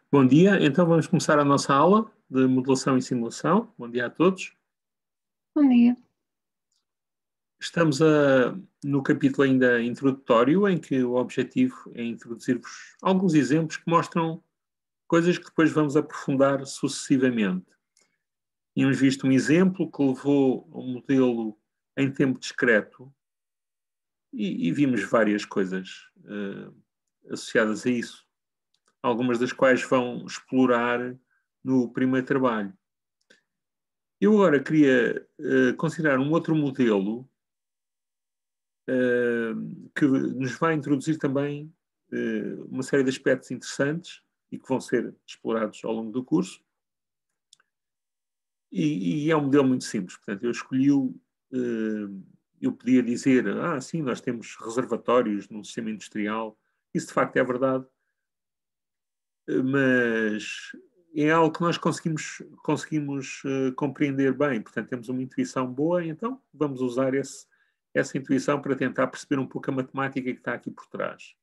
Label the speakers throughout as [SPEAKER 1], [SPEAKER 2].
[SPEAKER 1] Bom dia, então vamos começar a nossa aula de modelação e simulação. Bom dia a todos.
[SPEAKER 2] Bom dia.
[SPEAKER 1] Estamos no capítulo ainda introdutório, em que o objetivo é introduzir-vos alguns exemplos que mostram coisas que depois vamos aprofundar sucessivamente. Tínhamos visto um exemplo que levou um modelo em tempo discreto e vimos várias coisas associadas a isso, algumas das quais vão explorar no primeiro trabalho. Eu agora queria considerar um outro modelo que nos vai introduzir também uma série de aspectos interessantes e que vão ser explorados ao longo do curso. E é um modelo muito simples. Portanto, eu podia dizer, sim, nós temos reservatórios num sistema industrial. Isso de facto é verdade, mas é algo que nós conseguimos compreender bem. Portanto, temos uma intuição boa, então vamos usar essa intuição para tentar perceber um pouco a matemática que está aqui por trás.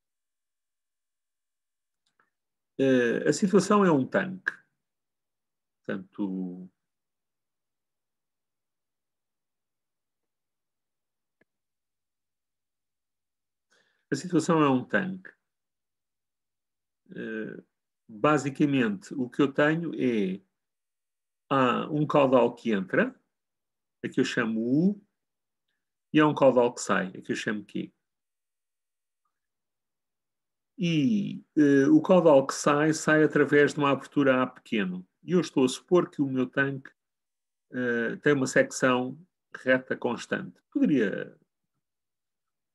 [SPEAKER 1] A situação é um tanque. Portanto, a situação é um tanque. Basicamente, o que eu tenho é há um caudal que entra, a que eu chamo U, e há um caudal que sai, a que eu chamo Q. E o caudal que sai através de uma abertura A pequeno. E eu estou a supor que o meu tanque tem uma secção reta constante. Poderia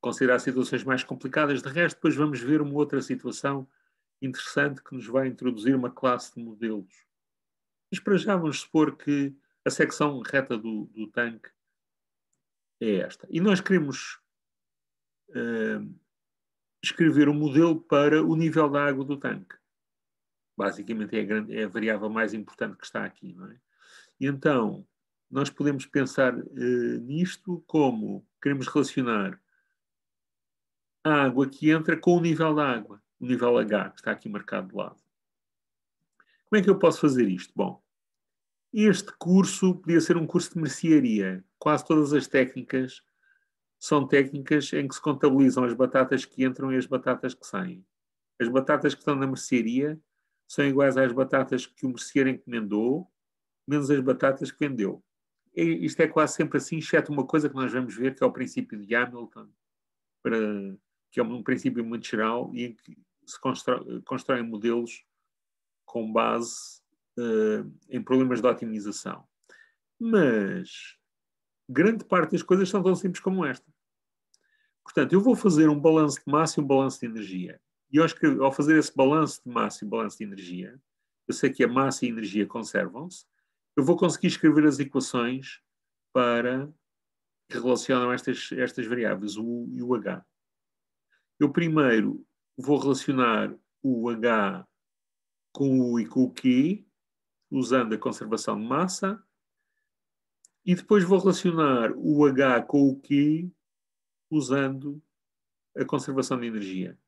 [SPEAKER 1] considerar situações mais complicadas, de resto, depois vamos ver uma outra situação interessante que nos vai introduzir uma classe de modelos. Mas para já vamos supor que a secção reta do tanque é esta. E nós queremos escrever um modelo para o nível da água do tanque. Basicamente é a variável mais importante que está aqui, não é? E então, nós podemos pensar nisto como queremos relacionar a água que entra com o nível da água, o nível H, que está aqui marcado de lado. Como é que eu posso fazer isto? Bom, este curso podia ser um curso de mercearia. Quase todas as técnicas são técnicas em que se contabilizam as batatas que entram e as batatas que saem. As batatas que estão na mercearia são iguais às batatas que o merceeiro encomendou, menos as batatas que vendeu. Isto é quase sempre assim, exceto uma coisa que nós vamos ver, que é o princípio de Hamilton, que é um princípio muito geral e em que se constroem modelos com base em problemas de otimização. Mas grande parte das coisas são tão simples como esta. Portanto, eu vou fazer um balanço de massa e um balanço de energia. E ao fazer esse balanço de massa e um balanço de energia, eu sei que a massa e a energia conservam-se, eu vou conseguir escrever as equações para que relacionam estas variáveis, o U e o H. Eu primeiro vou relacionar o H com o U e com o Q, usando a conservação de massa, e depois vou relacionar o H com o Q, usando a conservação de energia.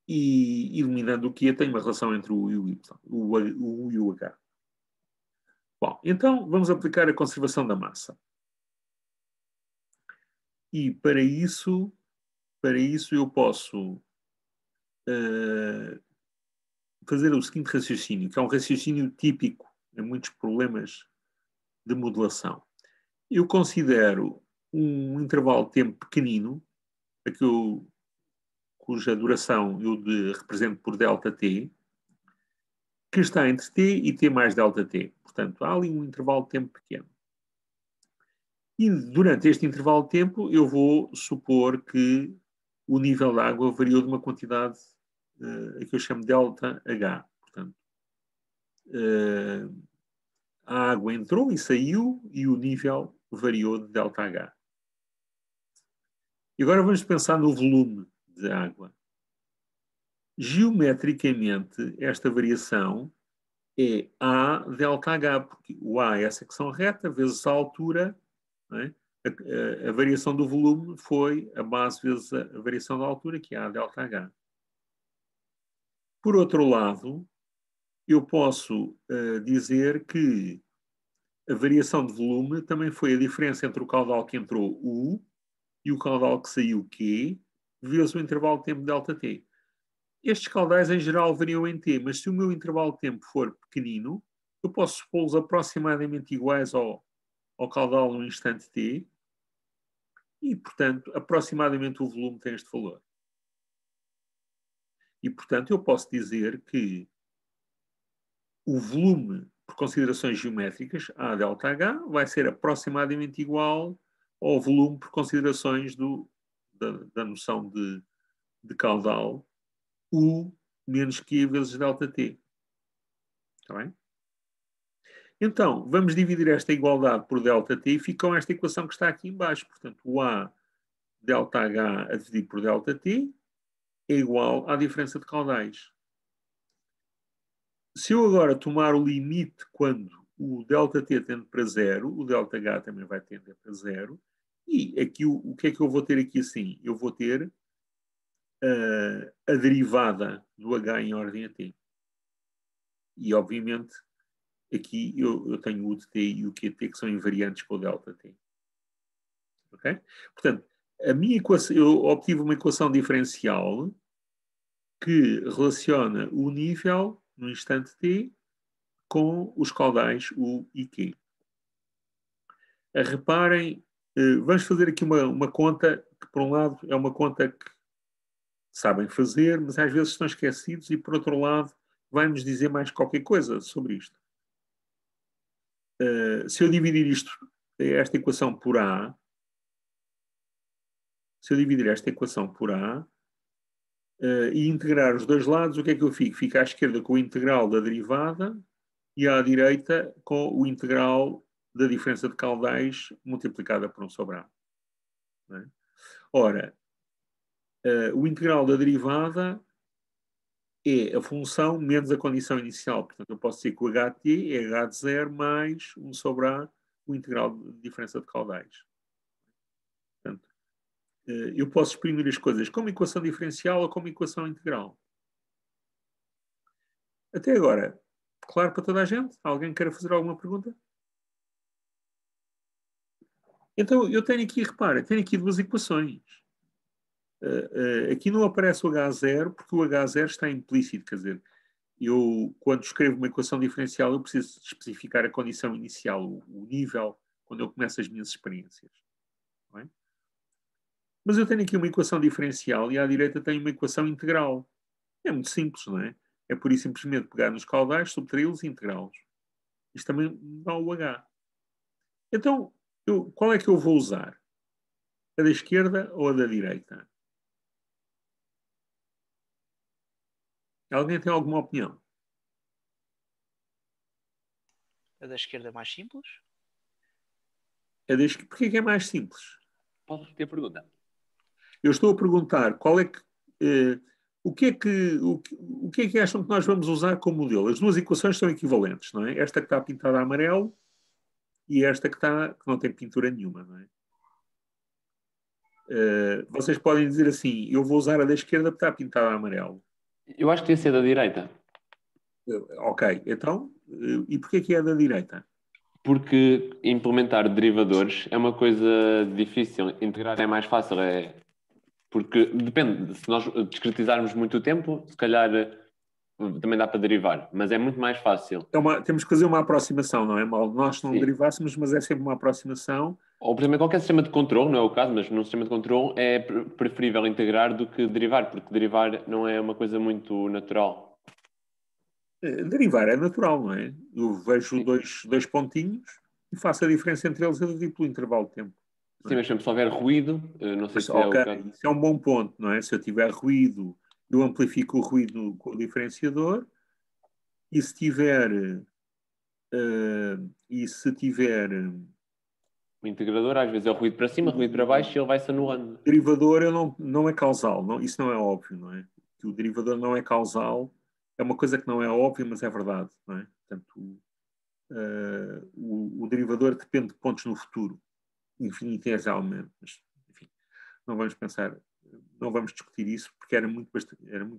[SPEAKER 1] E eliminando o Q, tem uma relação entre o U e o Y, o U e o H. Bom, então vamos aplicar a conservação da massa. E para isso eu posso fazer o seguinte raciocínio, que é um raciocínio típico em muitos problemas de modelação. Eu considero um intervalo de tempo pequenino, cuja duração eu represento por ΔT, que está entre t e t mais ΔT. Portanto, há ali um intervalo de tempo pequeno. E durante este intervalo de tempo eu vou supor que o nível da água variou de uma quantidade que eu chamo ΔH. Portanto, a água entrou e saiu e o nível variou de ΔH. E agora vamos pensar no volume de água. Geometricamente, esta variação é A ΔH, porque o A é a secção reta, vezes a altura, não é? A variação do volume foi a base vezes a variação da altura, que é A ΔH. Por outro lado, eu posso dizer que a variação de volume também foi a diferença entre o caudal que entrou U e o caudal que saiu Q, vezes o intervalo de tempo ΔT. Estes caudais em geral variam em T, mas se o meu intervalo de tempo for pequenino, eu posso supô-los aproximadamente iguais ao caudal no instante T e, portanto, aproximadamente o volume tem este valor. E, portanto, eu posso dizer que o volume, por considerações geométricas, A ΔH, vai ser aproximadamente igual ao volume por considerações da noção de caudal, U menos Q vezes ΔT. Está bem? Então, vamos dividir esta igualdade por ΔT e fica com esta equação que está aqui em baixo. Portanto, o A ΔH a dividir por ΔT é igual à diferença de caudais. Se eu agora tomar o limite quando o ΔT tende para zero, o ΔH também vai tender para zero. E aqui o que é que eu vou ter aqui assim? Eu vou ter a derivada do H em ordem a t. E, obviamente, aqui eu tenho o UDT e o QT que são invariantes com o ΔT. Ok? Portanto, eu obtive uma equação diferencial que relaciona o nível no instante t com os caudais U e Q. Reparem, vamos fazer aqui uma conta que, por um lado, é uma conta que sabem fazer, mas às vezes estão esquecidos e, por outro lado, vai-nos dizer mais qualquer coisa sobre isto. Se eu dividir esta equação por A, e integrar os dois lados, o que é que eu fico? Fico à esquerda com o integral da derivada e à direita com o integral da diferença de caudais multiplicada por 1 sobre A. Não é? Ora, o integral da derivada é a função menos a condição inicial. Portanto, eu posso dizer que o HT é H de 0 mais 1 sobre A, o integral de diferença de caudais. Portanto, eu posso exprimir as coisas como equação diferencial ou como equação integral. Até agora, claro para toda a gente? Alguém quer fazer alguma pergunta? Então, eu tenho aqui, repara, tenho aqui duas equações. Aqui não aparece o H0 porque o H0 está implícito, quer dizer, eu, quando escrevo uma equação diferencial, eu preciso especificar a condição inicial, o nível, quando eu começo as minhas experiências. Não é? Mas eu tenho aqui uma equação diferencial e à direita tenho uma equação integral. É muito simples, não é? É por isso simplesmente pegar nos caudais, subtraí-los e integrá-los. Isto também dá o H. Então, qual é que eu vou usar? A da esquerda ou a da direita? Alguém tem alguma opinião?
[SPEAKER 3] A da esquerda é mais simples?
[SPEAKER 1] Porquê é que é mais simples?
[SPEAKER 4] Posso repetir a pergunta?
[SPEAKER 1] Eu estou a perguntar qual é que, o que é que acham que nós vamos usar como modelo? As duas equações são equivalentes, não é? Esta que está pintada a amarelo e esta que não tem pintura nenhuma, não é? Vocês podem dizer assim, eu vou usar a da esquerda porque está pintada a amarelo.
[SPEAKER 4] Eu acho que devia ser da direita.
[SPEAKER 1] Ok, então, e porquê que é da direita?
[SPEAKER 4] Porque implementar derivadores é uma coisa difícil. Integrar é mais fácil. Porque depende. Se nós discretizarmos muito o tempo, se calhar também dá para derivar. Mas é muito mais fácil.
[SPEAKER 1] Temos que fazer uma aproximação, não é? Mal nós não
[SPEAKER 4] Sim.
[SPEAKER 1] derivássemos, mas é sempre uma aproximação.
[SPEAKER 4] Ou, por exemplo, em qualquer sistema de controle, não é o caso, mas num sistema de controle é preferível integrar do que derivar, porque derivar não é uma coisa muito natural.
[SPEAKER 1] Derivar é natural, não é? Eu vejo dois pontinhos e faço a diferença entre eles a dividir pelo intervalo de tempo.
[SPEAKER 4] Sim, mas sempre se houver ruído, não sei se é o caso.
[SPEAKER 1] Isso é um bom ponto, não é? Se eu tiver ruído, eu amplifico o ruído com o diferenciador e se tiver
[SPEAKER 4] O integrador às vezes é o ruído para cima, ruído para baixo e ele vai-se anulando.
[SPEAKER 1] O derivador não é causal, não, isso não é óbvio, não é? Que o derivador não é causal, é uma coisa que não é óbvia, mas é verdade, não é? Portanto, o derivador depende de pontos no futuro, infinitesimalmente, mas, enfim, não vamos discutir isso, porque era muito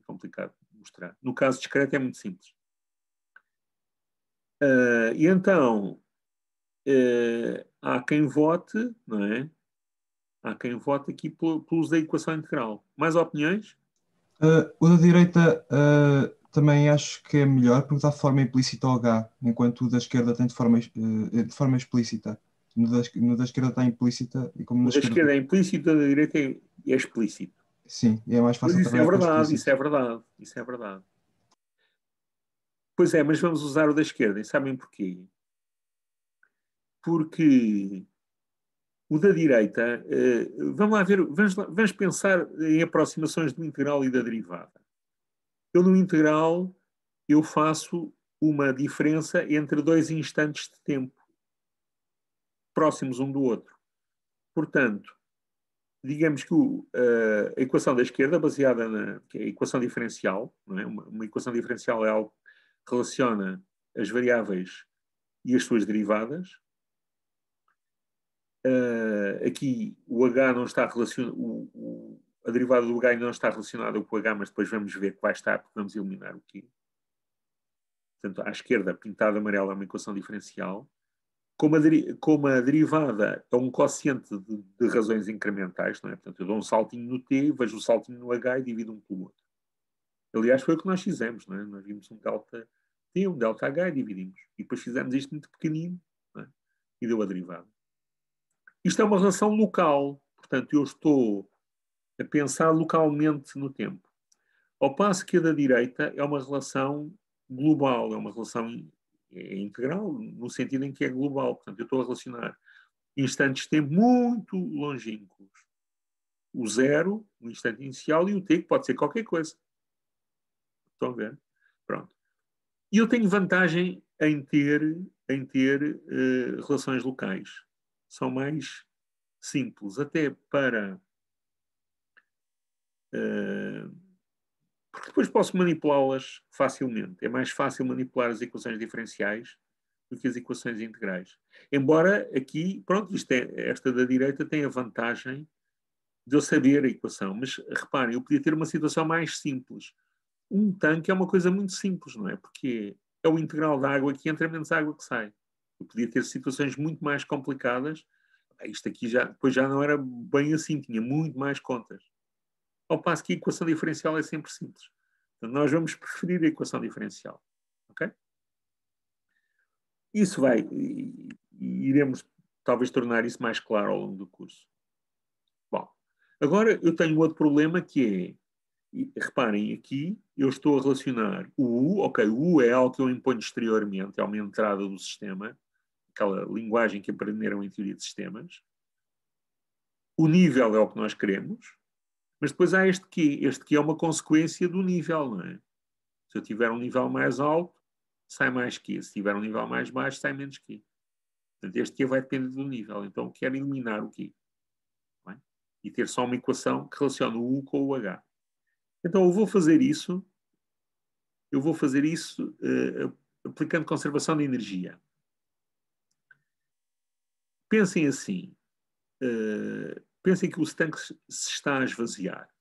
[SPEAKER 1] complicado mostrar. No caso discreto é muito simples. E então, há quem vote, não é? Há quem vote aqui pelo uso da equação integral. Mais opiniões?
[SPEAKER 5] O da direita também acho que é melhor porque dá forma implícita ao H, enquanto o da esquerda tem de forma explícita. No da esquerda está implícita e como
[SPEAKER 1] O
[SPEAKER 5] na
[SPEAKER 1] da esquerda é implícito, o da direita é explícito.
[SPEAKER 5] Sim, e é mais
[SPEAKER 1] Mas
[SPEAKER 5] fácil
[SPEAKER 1] isso é
[SPEAKER 5] trabalhar com
[SPEAKER 1] verdade, isso
[SPEAKER 5] explícito.
[SPEAKER 1] é verdade, isso é verdade. Pois é, mas vamos usar o da esquerda. E sabem porquê? Porque o da direita, vamos lá ver, vamos pensar em aproximações do integral e da derivada. Eu no integral, eu faço uma diferença entre dois instantes de tempo, próximos um do outro. Portanto, digamos que a equação da esquerda, baseada que é a equação diferencial, não é? Uma equação diferencial é algo que relaciona as variáveis e as suas derivadas. Aqui o H não está relacionado, a derivada do H não está relacionada com o H, mas depois vamos ver que vai estar, porque vamos eliminar o Q. Portanto, à esquerda, pintado amarelo, é uma equação diferencial. Como a derivada é um quociente de razões incrementais, não é? Portanto, eu dou um saltinho no T, vejo um saltinho no H e divido um pelo outro. Aliás, foi o que nós fizemos, não é? Nós vimos um delta T, um delta H e dividimos. E depois fizemos isto muito pequenino, não é? E deu a derivada. Isto é uma relação local. Portanto, eu estou a pensar localmente no tempo. Ao passo que a da direita é uma relação global, é uma relação integral, no sentido em que é global. Portanto, eu estou a relacionar instantes de tempo muito longínquos. O zero, o instante inicial, e o t, que pode ser qualquer coisa. Estão a ver? Pronto. E eu tenho vantagem em ter relações locais. São mais simples, até para... porque depois posso manipulá-las facilmente. É mais fácil manipular as equações diferenciais do que as equações integrais. Embora aqui, pronto, esta da direita tem a vantagem de eu saber a equação. Mas reparem, eu podia ter uma situação mais simples. Um tanque é uma coisa muito simples, não é? Porque é o integral da água que entra menos água que sai. Eu podia ter situações muito mais complicadas. Isto aqui depois já não era bem assim, tinha muito mais contas. Ao passo que a equação diferencial é sempre simples. Então, nós vamos preferir a equação diferencial. Ok? Isso vai, e iremos talvez tornar isso mais claro ao longo do curso. Bom, agora eu tenho outro problema que é, reparem aqui, eu estou a relacionar o U, ok, o U é algo que eu imponho exteriormente, é uma entrada do sistema, aquela linguagem que aprenderam em teoria de sistemas. O nível é o que nós queremos, mas depois há este Q é uma consequência do nível, não é? Se eu tiver um nível mais alto, sai mais Q. Se tiver um nível mais baixo, sai menos Q. Portanto, este Q vai depender do nível. Então, eu quero eliminar o Q. É? E ter só uma equação que relaciona o U com o H. Então, eu vou fazer isso aplicando conservação de energia. Pensem assim. Pensem que o tanque se está a esvaziar.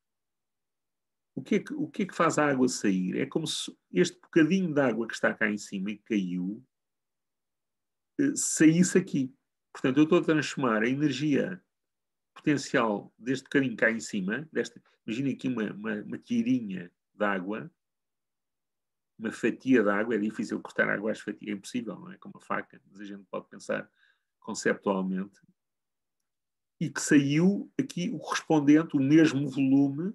[SPEAKER 1] O que é que faz a água sair? É como se este bocadinho de água que está cá em cima e que caiu saísse aqui. Portanto, eu estou a transformar a energia potencial deste bocadinho cá em cima, imaginem aqui uma tirinha de água, uma fatia de água, é difícil cortar água às fatias, é impossível, não é? Com uma faca, mas a gente pode pensar conceptualmente. E que saiu aqui o correspondente, o mesmo volume,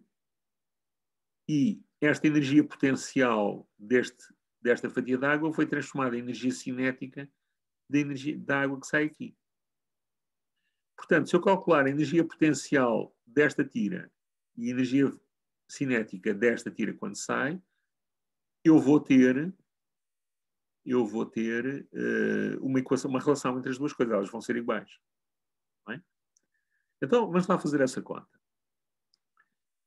[SPEAKER 1] e esta energia potencial desta fatia de água foi transformada em energia cinética da água que sai aqui. Portanto, se eu calcular a energia potencial desta tira e a energia cinética desta tira quando sai, eu vou ter uma relação entre as duas coisas, elas vão ser iguais. Não é? Então, vamos lá fazer essa conta.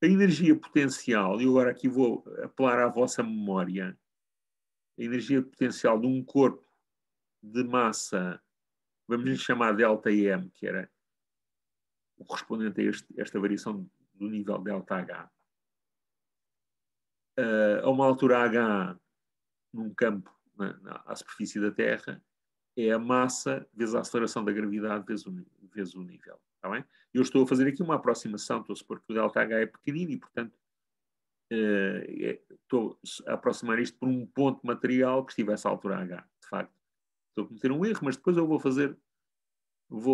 [SPEAKER 1] A energia potencial, e agora aqui vou apelar à vossa memória, a energia potencial de um corpo de massa, vamos lhe chamar ΔM, que era o correspondente a esta variação do nível ΔH. a uma altura H num campo à superfície da Terra é a massa vezes a aceleração da gravidade vezes o nível. Está bem? Eu estou a fazer aqui uma aproximação, estou a supor que o ΔH é pequenino e, portanto, estou a aproximar isto por um ponto material que estivesse à altura H. De facto, estou a cometer um erro, mas depois eu vou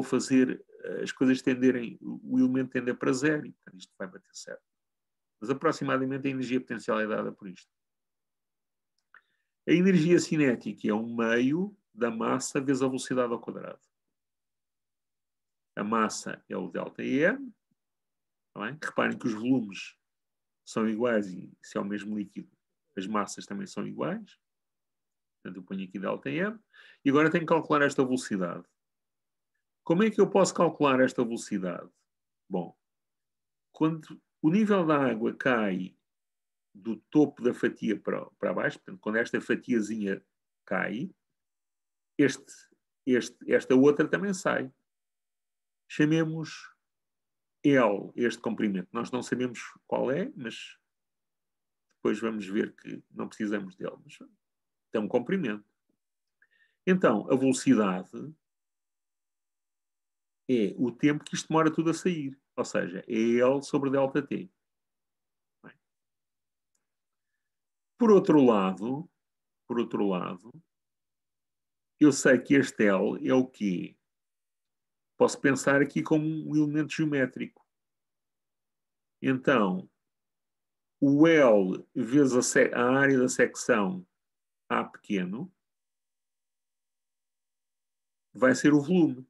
[SPEAKER 1] fazer as coisas tenderem, o elemento tender para zero, e portanto isto vai bater certo. Mas aproximadamente a energia potencial é dada por isto. A energia cinética é um meio da massa vezes a velocidade ao quadrado. A massa é o ΔM. Tá bem? Reparem que os volumes são iguais e se é o mesmo líquido, as massas também são iguais. Portanto, eu ponho aqui ΔM. E agora tenho que calcular esta velocidade. Como é que eu posso calcular esta velocidade? Bom, quando o nível da água cai do topo da fatia para baixo, portanto, quando esta fatiazinha cai, esta outra também sai. Chamemos L este comprimento. Nós não sabemos qual é, mas depois vamos ver que não precisamos dele. Mas tem um comprimento. Então, a velocidade é o tempo que isto demora tudo a sair. Ou seja, é L sobre ΔT. Bem. Por outro lado, eu sei que este L é o quê? Posso pensar aqui como um elemento geométrico. Então, o L vezes a área da secção A pequeno vai ser o volume.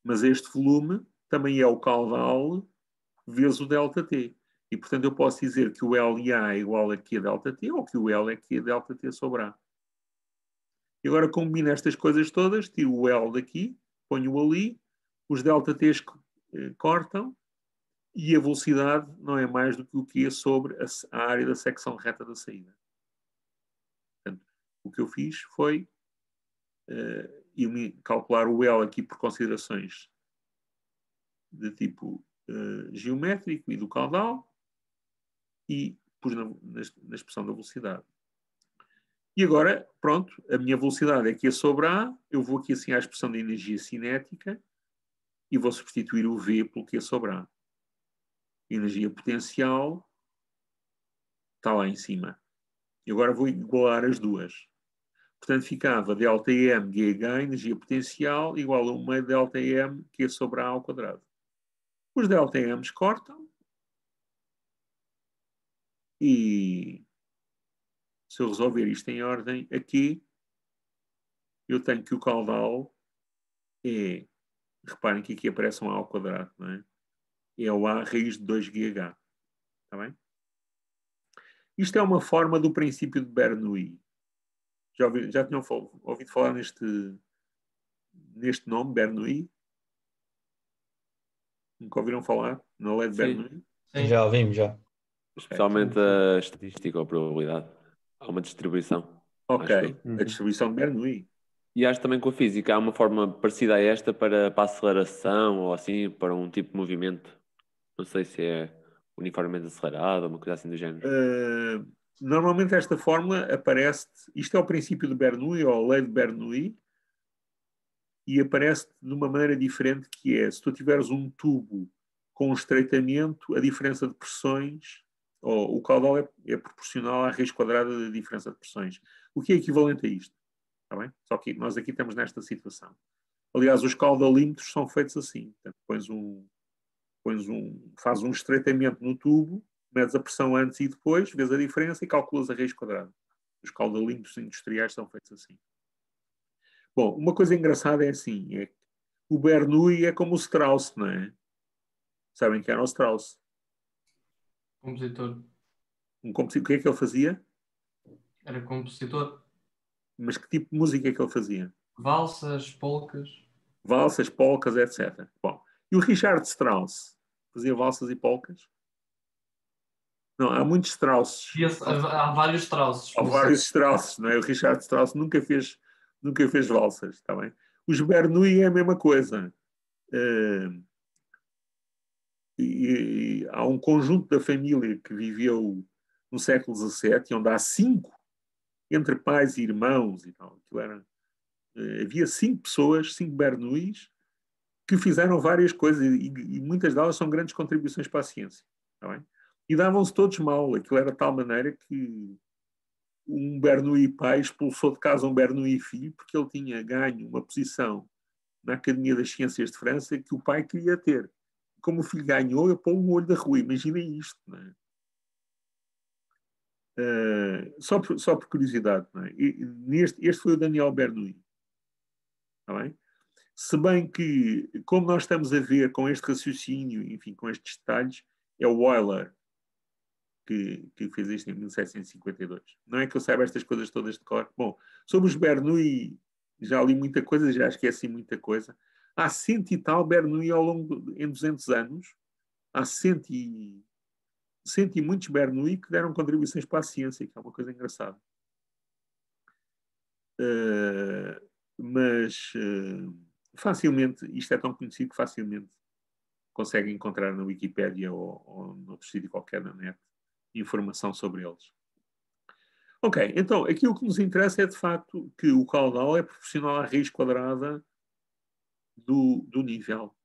[SPEAKER 1] Mas este volume também é o caudal vezes o ΔT. E, portanto, eu posso dizer que o L e A é igual a Q ΔT ou que o L é Q ΔT sobre A. E agora combino estas coisas todas, tiro o L daqui, ponho-o ali, os ΔTs cortam e a velocidade não é mais do que o Q sobre a área da secção reta da saída. Portanto, o que eu fiz foi calcular o L aqui por considerações de tipo geométrico e do caudal e pus na expressão da velocidade. E agora, pronto, a minha velocidade é Q sobre A, eu vou aqui assim à expressão da energia cinética e vou substituir o V pelo Q sobre A. Energia potencial está lá em cima. E agora vou igualar as duas. Portanto, ficava ΔM GH, energia potencial, igual a 1 meio ΔM Q sobre A ao quadrado. Os ΔMs cortam e se eu resolver isto em ordem aqui, eu tenho que o caudal é, reparem que aqui aparece um A ao quadrado, não é? É o A raiz de 2GH. Está bem? Isto é uma forma do princípio de Bernoulli. Já tinham ouvido falar neste nome, Bernoulli? Nunca ouviram falar na lei de Bernoulli?
[SPEAKER 6] Sim, já ouvimos, já.
[SPEAKER 4] Especialmente a estatística ou a probabilidade. Há uma distribuição.
[SPEAKER 1] Ok,
[SPEAKER 4] Acho
[SPEAKER 1] a distribuição de Bernoulli.
[SPEAKER 4] E acho também com a física há uma forma parecida a esta para a aceleração ou assim, para um tipo de movimento. Não sei se é uniformemente acelerado ou uma coisa assim do género.
[SPEAKER 1] Normalmente esta fórmula aparece, isto é o princípio de Bernoulli ou a lei de Bernoulli, e aparece de uma maneira diferente, que é, se tu tiveres um tubo com um estreitamento, a diferença de pressões, ou o caudal é proporcional à raiz quadrada da diferença de pressões. O que é equivalente a isto? Está bem? Só que nós aqui estamos nesta situação. Aliás, os caudalímetros são feitos assim. Portanto, fazes um estreitamento no tubo, medes a pressão antes e depois, vês a diferença e calculas a raiz quadrada. Os caudalímetros industriais são feitos assim. Bom, uma coisa engraçada é assim, é que o Bernoulli é como o Strauss, não é? Sabem quem era o Strauss?
[SPEAKER 6] Compositor.
[SPEAKER 1] O que é que ele fazia?
[SPEAKER 6] Era compositor.
[SPEAKER 1] Mas que tipo de música é que ele fazia?
[SPEAKER 6] Valsas, polcas.
[SPEAKER 1] Valsas, polcas, etc. Bom, e o Richard Strauss fazia valsas e polcas? Não, há muitos Strausses.
[SPEAKER 6] Há vários Strausses.
[SPEAKER 1] Há vários Strausses, não é? O Richard Strauss nunca fez valsas, está bem? Os Bernoulli é a mesma coisa. E há um conjunto da família que viveu no século XVII, onde há 5, entre pais e irmãos e tal. Havia 5 pessoas, 5 Bernoullis, que fizeram várias coisas e muitas delas são grandes contribuições para a ciência. Está bem? E davam-se todos mal. Aquilo era de tal maneira que um Bernoulli pai expulsou de casa um Bernoulli filho porque ele tinha ganho uma posição na Academia das Ciências de França que o pai queria ter. Como o filho ganhou, eu pôr um olho da rua. Imaginem isto. Não é? Só por curiosidade. Não é? Este foi o Daniel Bernoulli. Está bem? Se bem que, como nós estamos a ver com este raciocínio, enfim, com estes detalhes, é o Euler que fez isto em 1752. Não é que eu saiba estas coisas todas de cor. Bom, sobre os Bernoulli, já li muita coisa, já esqueci muita coisa. Há 100 e tal Bernoulli em 200 anos. Há 100 e muitos Bernoulli que deram contribuições para a ciência, que é uma coisa engraçada. Mas facilmente, isto é tão conhecido que facilmente consegue encontrar na Wikipédia ou noutro sítio qualquer na net informação sobre eles. Ok, então aqui o que nos interessa é de facto que o caudal é proporcional à raiz quadrada do nível,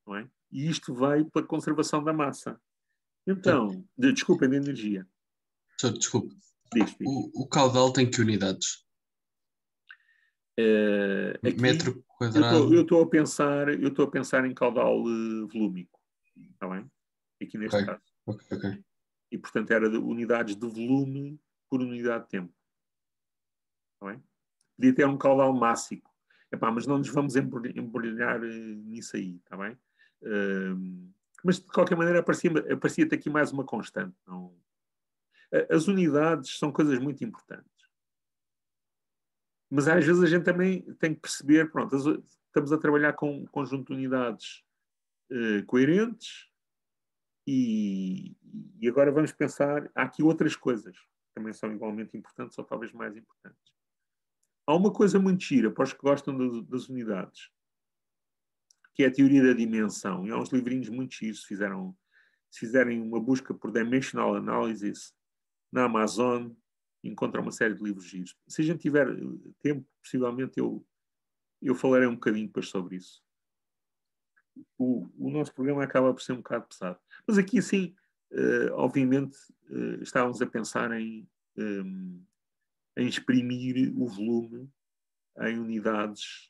[SPEAKER 1] não é? E isto vai pela conservação da massa. Então, desculpem, da energia.
[SPEAKER 7] Desculpa.
[SPEAKER 1] Diz.
[SPEAKER 7] O caudal tem que unidades?
[SPEAKER 1] Aqui,
[SPEAKER 7] metro quadrado.
[SPEAKER 1] Eu estou a pensar em caudal volúmico, está bem? Aqui neste caso.
[SPEAKER 7] Ok.
[SPEAKER 1] E portanto era de unidades de volume por unidade de tempo, está bem? Podia ter um caudal mássico. Epá, mas não nos vamos embrulhar nisso aí, está bem? Mas de qualquer maneira aparecia-te aqui mais uma constante. Não? As unidades são coisas muito importantes. Mas às vezes a gente também tem que perceber, pronto, estamos a trabalhar com um conjunto de unidades coerentes e agora vamos pensar, há aqui outras coisas que também são igualmente importantes ou talvez mais importantes. Há uma coisa muito gira para os que gostam das unidades, que é a teoria da dimensão. E há uns livrinhos muito giros, se fizerem uma busca por Dimensional Analysis na Amazon, encontra uma série de livros giros. Se a gente tiver tempo, possivelmente eu falarei um bocadinho depois sobre isso. O nosso programa acaba por ser um bocado pesado. Mas aqui, sim, obviamente, estávamos a pensar em exprimir o volume em unidades,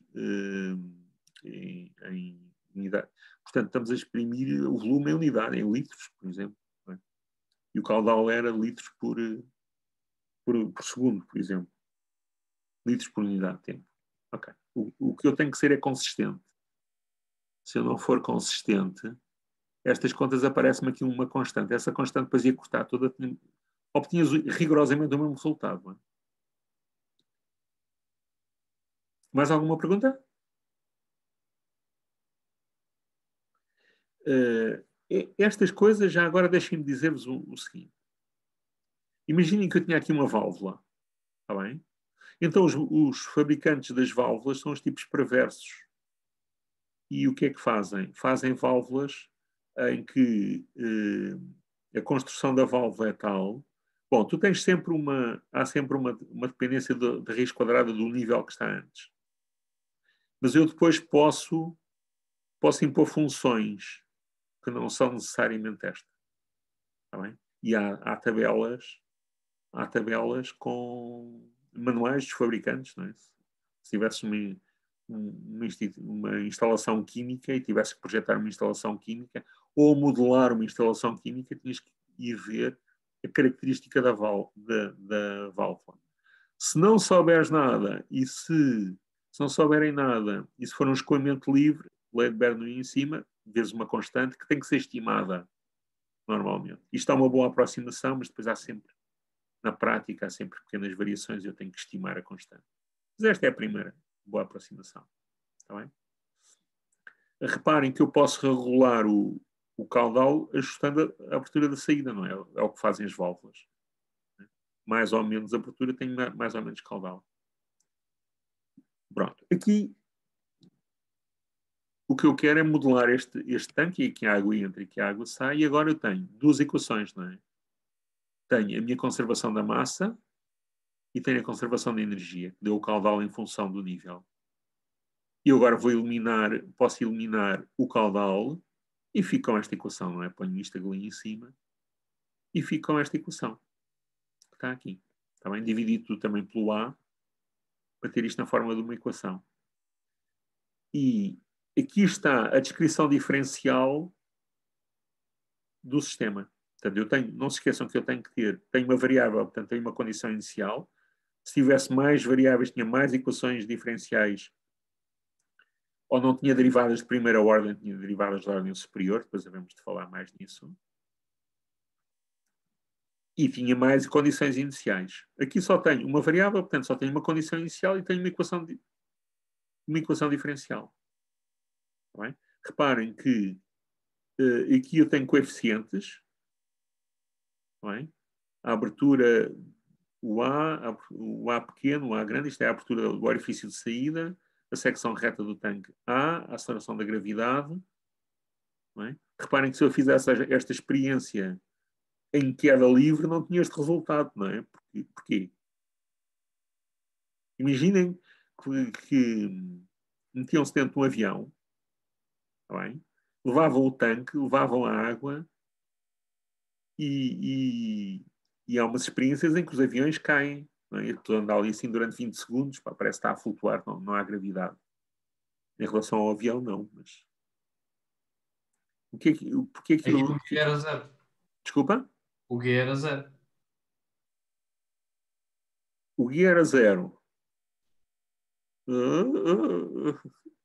[SPEAKER 1] em unidade. Portanto, estamos a exprimir o volume em unidade, em litros, por exemplo. Não é? E o caudal era litros por segundo, por exemplo. Litros por unidade de tempo. Ok. O que eu tenho que ser é consistente. Se eu não for consistente, estas contas aparecem-me aqui uma constante. Essa constante depois ia cortar toda. Obtinhas rigorosamente o mesmo resultado. Não é? Mais alguma pergunta? Estas coisas, já agora deixem-me dizer-vos o seguinte. Imaginem que eu tinha aqui uma válvula. Está bem? Então os fabricantes das válvulas são os tipos perversos. E o que é que fazem? Fazem válvulas em que a construção da válvula é tal. Bom, tu tens sempre há sempre uma dependência da raiz quadrada do nível que está antes. Mas eu depois posso impor funções que não são necessariamente esta. Está bem? E há tabelas com manuais dos fabricantes, não é? Se tivesse uma instalação química e tivesse que projetar uma instalação química ou modelar uma instalação química, tinhas que ir ver a característica da válvula. Se não souberes nada e se não souberem nada e se for um escoamento livre, lei de Bernoulli em cima, vês uma constante que tem que ser estimada normalmente. Isto é uma boa aproximação, mas depois na prática há sempre pequenas variações e eu tenho que estimar a constante. Mas esta é a primeira boa aproximação. Está bem? Reparem que eu posso regular o caudal ajustando a abertura da saída, não é? É o que fazem as válvulas. Mais ou menos abertura tem mais ou menos caudal. Pronto. Aqui o que eu quero é modelar este tanque e aqui a água entra e aqui a água sai e agora eu tenho duas equações, não é? tenho a minha conservação da massa e tenho a conservação da energia, que deu o caudal em função do nível. E agora posso eliminar o caudal e fico com esta equação, não é? Ponho isto ali em cima e fico com esta equação. Está aqui. Está bem? Dividido tudo também pelo A para ter isto na forma de uma equação. E aqui está a descrição diferencial do sistema. Portanto, não se esqueçam que eu tenho uma variável, portanto, tenho uma condição inicial. Se tivesse mais variáveis, tinha mais equações diferenciais, ou não tinha derivadas de primeira ordem, tinha derivadas de ordem superior, depois havemos de falar mais nisso. E tinha mais condições iniciais. Aqui só tenho uma variável, portanto, só tenho uma condição inicial e tenho uma equação diferencial. Tá bem? Reparem que aqui eu tenho coeficientes. Tá bem? A abertura, o A pequeno, o A grande, isto é a abertura do orifício de saída, a secção reta do tanque A, a aceleração da gravidade. Não é? Reparem que se eu fizesse esta experiência em queda livre, não tinha este resultado, não é? Porquê? Imaginem que metiam-se dentro de um avião, tá bem? Levavam o tanque, levavam a água e há umas experiências em que os aviões caem. Não é? Tu andas ali assim durante 20 segundos, pá, parece que está a flutuar, não há gravidade. Em relação ao avião, não. Mas porquê que
[SPEAKER 6] Aí o G era 0.
[SPEAKER 1] Desculpa?
[SPEAKER 6] O G era 0.
[SPEAKER 1] O guia era 0.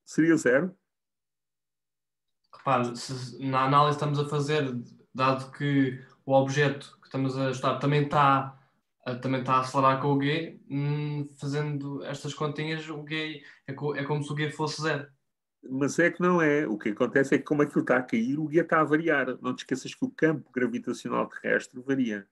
[SPEAKER 1] Seria 0?
[SPEAKER 6] Repare, se na análise estamos a fazer, dado que o objeto que estamos a estudar também está a acelerar com o G, fazendo estas continhas, o G é como se o G fosse 0.
[SPEAKER 1] Mas é que não é. O que acontece é que, como aquilo está a cair, o guia está a variar. Não te esqueças que o campo gravitacional terrestre varia.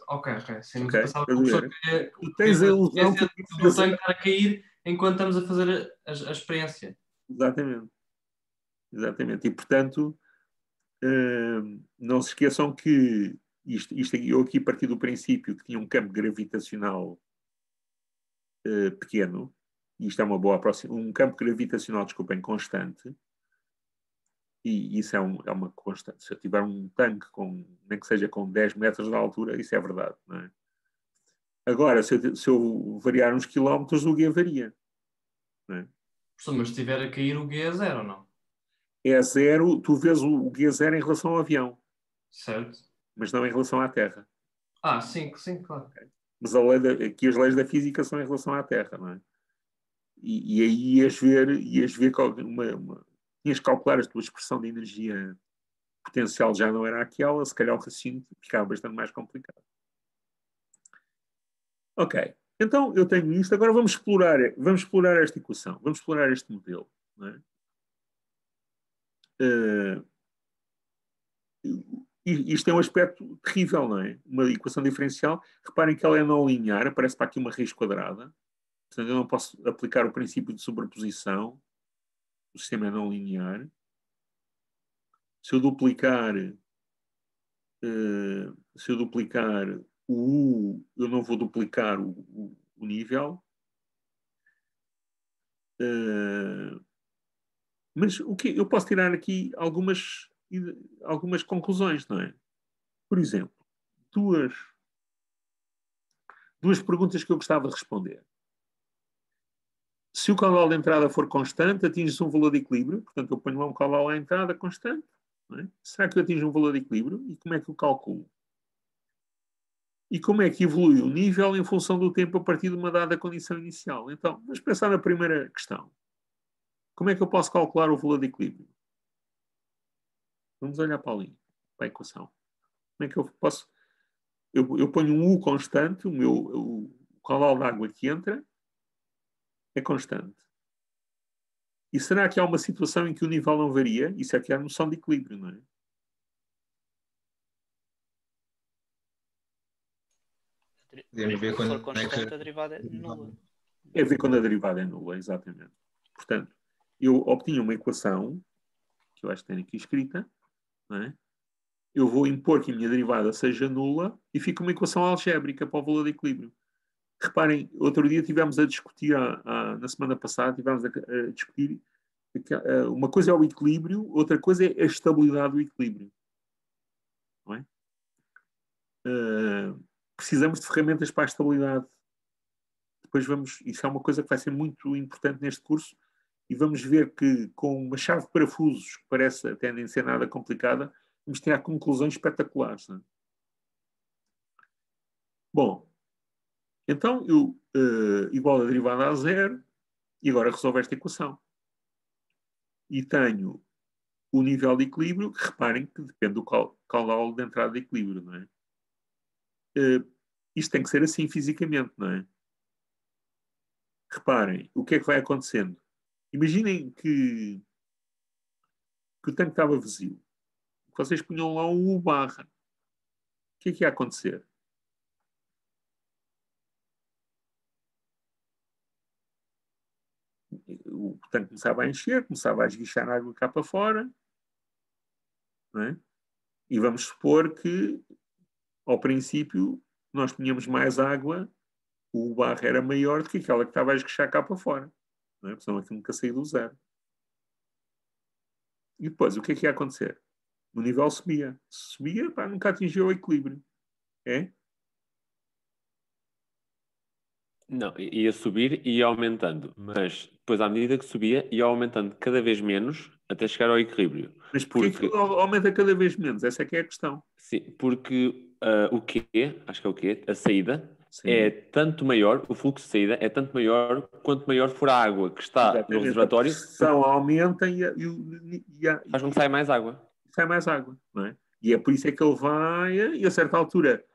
[SPEAKER 6] Ok. Sim,
[SPEAKER 1] Ok,
[SPEAKER 6] pensava que
[SPEAKER 1] estás a
[SPEAKER 6] o
[SPEAKER 1] ver?
[SPEAKER 6] professor
[SPEAKER 1] Tu tens a ilusão que
[SPEAKER 6] do tanque estar a cair enquanto estamos a fazer a experiência.
[SPEAKER 1] Exatamente. E, portanto, não se esqueçam que eu aqui parti do princípio que tinha um campo gravitacional pequeno, e isto é uma boa aproximação, um campo gravitacional, desculpem, constante, e isso é uma constante. Se eu tiver um tanque, nem que seja com 10 metros de altura, isso é verdade, não é? Agora, se eu variar uns quilómetros, o guia varia. Não é?
[SPEAKER 6] Professor, mas se estiver a cair, o G é 0 ou não?
[SPEAKER 1] É 0, tu vês o guia 0 em relação ao avião,
[SPEAKER 6] Certo.
[SPEAKER 1] mas não em relação à Terra.
[SPEAKER 6] Sim, claro.
[SPEAKER 1] Mas aqui as leis da física são em relação à Terra, não é? E aí ias ver tinhas que calcular a tua expressão de energia potencial, já não era aquela, se calhar o raciocínio ficava bastante mais complicado. Ok, então eu tenho isto, agora vamos explorar esta equação, vamos explorar este modelo. Não é? Isto é um aspecto terrível, não é? Uma equação diferencial, reparem que ela é não linear, aparece para aqui uma raiz quadrada, portanto eu não posso aplicar o princípio de sobreposição, o sistema é não linear. Se eu duplicar o U, eu não vou duplicar o nível. Mas eu posso tirar aqui algumas conclusões, não é? Por exemplo, duas perguntas que eu gostava de responder. Se o caudal de entrada for constante, atinge-se um valor de equilíbrio. Portanto, eu ponho lá um caudal à entrada constante. Não é? Será que eu atinjo um valor de equilíbrio? E como é que eu calculo? E como é que evolui o nível em função do tempo a partir de uma dada condição inicial? Então, vamos pensar na primeira questão. Como é que eu posso calcular o valor de equilíbrio? Vamos olhar para ali, para a equação. Como é que eu posso... Eu ponho um U constante, o caudal de água que entra é constante. E será que há uma situação em que o nível não varia? Isso é que é a noção de equilíbrio, não é?
[SPEAKER 3] Se for constante, a derivada é nula.
[SPEAKER 1] É ver quando a derivada é nula, exatamente. Portanto, eu obtinha uma equação, que eu acho que tenho aqui escrita, não é? eu vou impor que a minha derivada seja nula e fica uma equação algébrica para o valor de equilíbrio. Reparem, outro dia tivemos a discutir, na semana passada, tivemos a discutir que uma coisa é o equilíbrio, outra coisa é a estabilidade do equilíbrio. Não é? Precisamos de ferramentas para a estabilidade. Depois isso é uma coisa que vai ser muito importante neste curso, e vamos ver que com uma chave de parafusos, que parece até nem ser nada complicada, vamos ter conclusões espetaculares. Não é? Bom, então eu igual a derivada a zero, e agora resolvo esta equação. E tenho o nível de equilíbrio, que reparem que depende do caudal de entrada de equilíbrio, não é? Isto tem que ser assim fisicamente, não é? Reparem, o que é que vai acontecendo? Imaginem que o tanque estava vazio. Vocês punham lá um U barra. O que é que ia acontecer? O tanque começava a encher, começava a esguichar a água cá para fora, não é? E vamos supor que, ao princípio, nós tínhamos mais água, o barra era maior do que aquela que estava a esguichar cá para fora. Não é? Porque senão aquilo nunca saiu do zero. E depois, o que é que ia acontecer? O nível subia. Subia, pá, nunca atingiu o equilíbrio. É?
[SPEAKER 4] Não, ia subir e ia aumentando, mas depois, à medida que subia, ia aumentando cada vez menos até chegar ao equilíbrio.
[SPEAKER 1] Mas porquê que aumenta cada vez menos? Essa é que é a questão.
[SPEAKER 4] Sim, porque o Q, acho que é o Q, a saída,
[SPEAKER 1] Sim.
[SPEAKER 4] é tanto maior, o fluxo de saída é tanto maior quanto maior for a água que está
[SPEAKER 1] Exatamente.
[SPEAKER 4] no reservatório.
[SPEAKER 1] A pressão aumenta e
[SPEAKER 4] faz com que saia mais água.
[SPEAKER 1] Sai mais água, não é? E é por isso é que ele vai, e a certa altura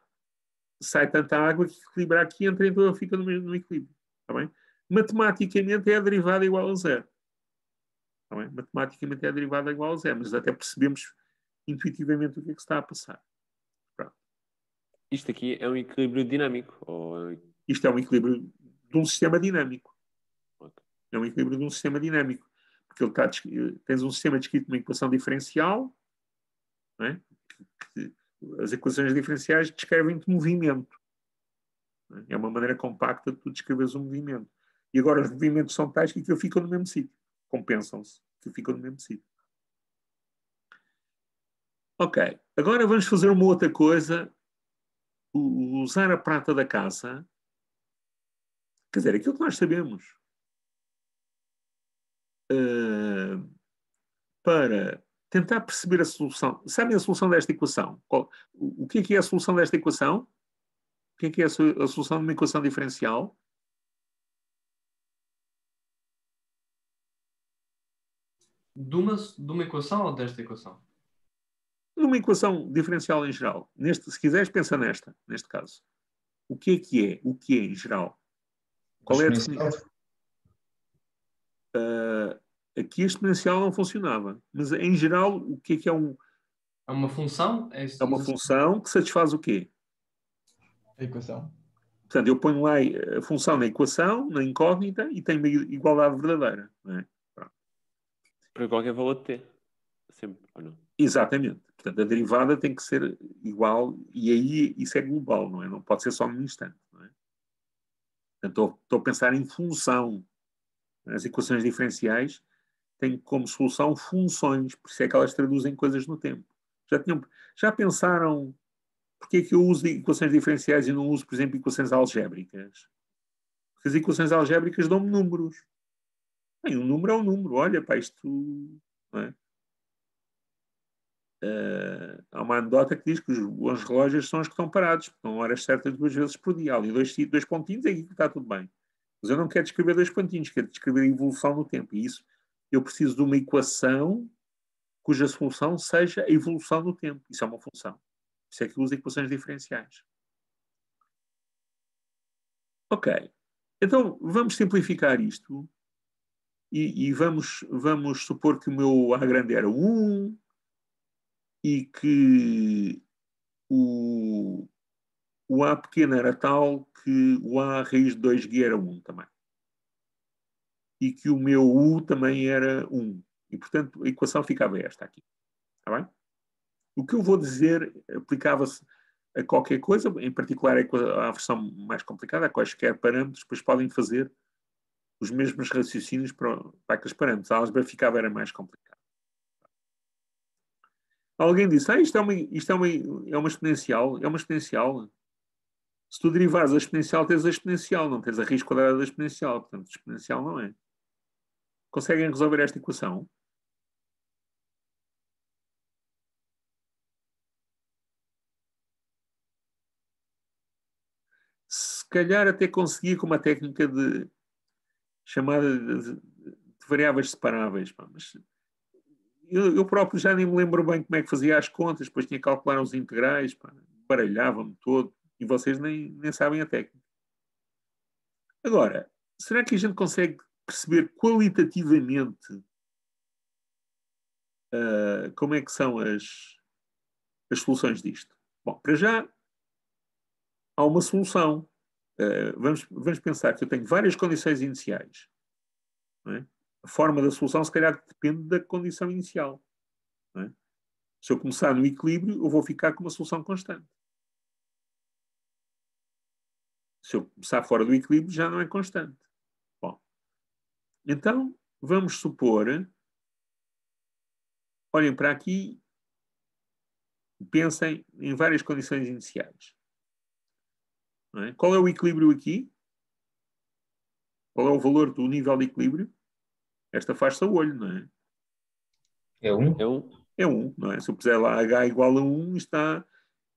[SPEAKER 1] sai tanta água que equilibra aqui, entra, então ele fica no equilíbrio. Está bem? Matematicamente é a derivada igual a zero. Está bem? Matematicamente é a derivada igual a zero, mas até percebemos intuitivamente o que é que está a passar. Pronto.
[SPEAKER 4] Isto aqui é um equilíbrio dinâmico?
[SPEAKER 1] Isto é um equilíbrio de um sistema dinâmico.
[SPEAKER 4] Okay.
[SPEAKER 1] É um equilíbrio de um sistema dinâmico. Porque tens um sistema descrito numa equação diferencial, não é? As equações diferenciais descrevem-te movimento. É uma maneira compacta de tu descreveres um movimento. E agora os movimentos são tais que aquilo ficam no mesmo sítio. Compensam-se. Que ficam no mesmo sítio. Ok. Agora vamos fazer uma outra coisa. Usar a prata da casa. Quer dizer, aquilo que nós sabemos. Para tentar perceber a solução. Sabem a solução desta equação? O que é a solução desta equação? O que é a solução de uma equação diferencial?
[SPEAKER 6] De uma equação ou desta equação?
[SPEAKER 1] Numa equação diferencial em geral. Se quiseres, pensa neste caso. O que é? O que é em geral? Qual é a definição? Aqui a exponencial não funcionava. Mas em geral, o que é um...
[SPEAKER 6] É uma função?
[SPEAKER 1] É uma função que satisfaz o quê?
[SPEAKER 5] A equação.
[SPEAKER 1] Portanto, eu ponho lá a função na equação, na incógnita, e tenho uma igualdade verdadeira. Não é?
[SPEAKER 4] Para qualquer valor de t. Sempre, ou não?
[SPEAKER 1] Exatamente. Portanto, a derivada tem que ser igual, e aí isso é global, não é? Não pode ser só num instante. Não é? Portanto, estou a pensar em função. As equações diferenciais têm como solução funções, por isso é que elas traduzem coisas no tempo. Já pensaram porque é que eu uso equações diferenciais e não uso, por exemplo, equações algébricas? Porque as equações algébricas dão-me números. Bem, um número é um número. Olha, pá, isto... Não é? Há uma anedota que diz que os bons relógios são os que estão parados, porque dão horas certas 2 vezes por dia. Ali dois pontinhos, é que está tudo bem. Mas eu não quero descrever 2 pontinhos, quero descrever a evolução no tempo. E isso, eu preciso de uma equação cuja solução seja a evolução no tempo. Isso é uma função. Isso é que usa equações diferenciais. Ok. Então, vamos simplificar isto e vamos supor que o meu A grande era 1 e que o A pequeno era tal que o A raiz de 2G era 1 também. E que o meu U também era 1. E, portanto, a equação ficava esta aqui. Está bem? O que eu vou dizer aplicava-se a qualquer coisa, em particular à versão mais complicada, a quaisquer parâmetros, depois podem fazer os mesmos raciocínios para aqueles parâmetros. A álgebra ficava era mais complicada. Alguém disse, isto é uma exponencial. É uma exponencial. Se tu derivares a exponencial, tens a exponencial, não tens a raiz quadrada da exponencial. Portanto, exponencial não é. Conseguem resolver esta equação? Se calhar até conseguia com uma técnica chamada de variáveis separáveis. Mas eu próprio já nem me lembro bem como é que fazia as contas, depois tinha que calcular os integrais, baralhava-me todo, e vocês nem sabem a técnica. Agora, será que a gente consegue perceber qualitativamente como é que são as soluções disto? Bom, para já, há uma solução. Vamos pensar que eu tenho várias condições iniciais. Não é? A forma da solução, se calhar, depende da condição inicial. Não é? Se eu começar no equilíbrio, eu vou ficar com uma solução constante. Se eu começar fora do equilíbrio, já não é constante. Bom, então, vamos supor, olhem para aqui, pensem em várias condições iniciais. Não é? Qual é o equilíbrio aqui? Qual é o valor do nível de equilíbrio? Esta faz-se a olho, não é?
[SPEAKER 8] É 1?
[SPEAKER 1] É 1, não é? Se eu puser lá h igual a 1, está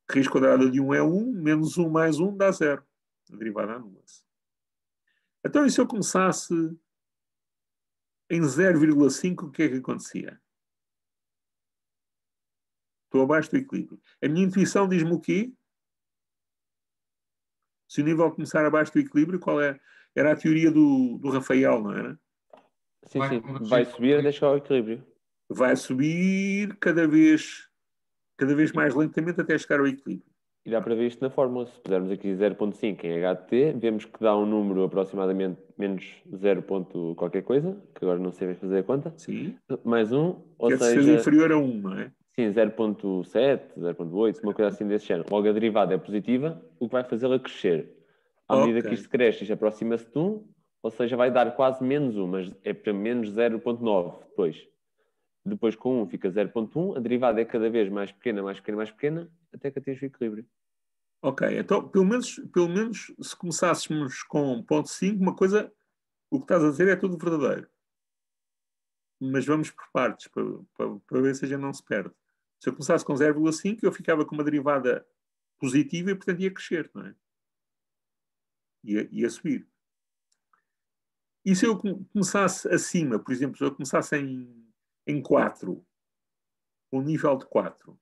[SPEAKER 1] raiz quadrada de 1 é 1, menos 1 mais 1 dá 0. A derivada anula-se. Então, e se eu começasse em 0,5, o que é que acontecia? Estou abaixo do equilíbrio. A minha intuição diz-me o quê? Se o nível começar abaixo do equilíbrio, qual é? Era a teoria do Rafael, não era?
[SPEAKER 4] Sim. Vai subir até chegar ao equilíbrio.
[SPEAKER 1] Vai subir cada vez mais lentamente até chegar ao equilíbrio.
[SPEAKER 4] E dá para ver isto na fórmula. Se pusermos aqui 0.5 em HT, vemos que dá um número aproximadamente menos 0. Qualquer coisa, que agora não sei fazer a conta.
[SPEAKER 1] Sim.
[SPEAKER 4] Mais 1, ou
[SPEAKER 1] que
[SPEAKER 4] seja...
[SPEAKER 1] seja inferior a 1, não é?
[SPEAKER 4] Sim, 0.7, 0.8, uma coisa assim desse género. Logo a derivada é positiva, o que vai fazê-la crescer. À medida que isto cresce, isto aproxima-se de 1, ou seja, vai dar quase menos 1, mas é para menos 0.9 depois. Depois com 1 fica 0.1, a derivada é cada vez mais pequena, até que atinge o equilíbrio.
[SPEAKER 1] Ok, então pelo menos se começássemos com 0.5, uma coisa, o que estás a dizer é tudo verdadeiro. Mas vamos por partes, para ver se a gente não se perde. Se eu começasse com 0,5, eu ficava com uma derivada positiva e, portanto, ia crescer, não é? Ia subir. E se eu começasse acima, por exemplo, se eu começasse em 4, com um nível de 4,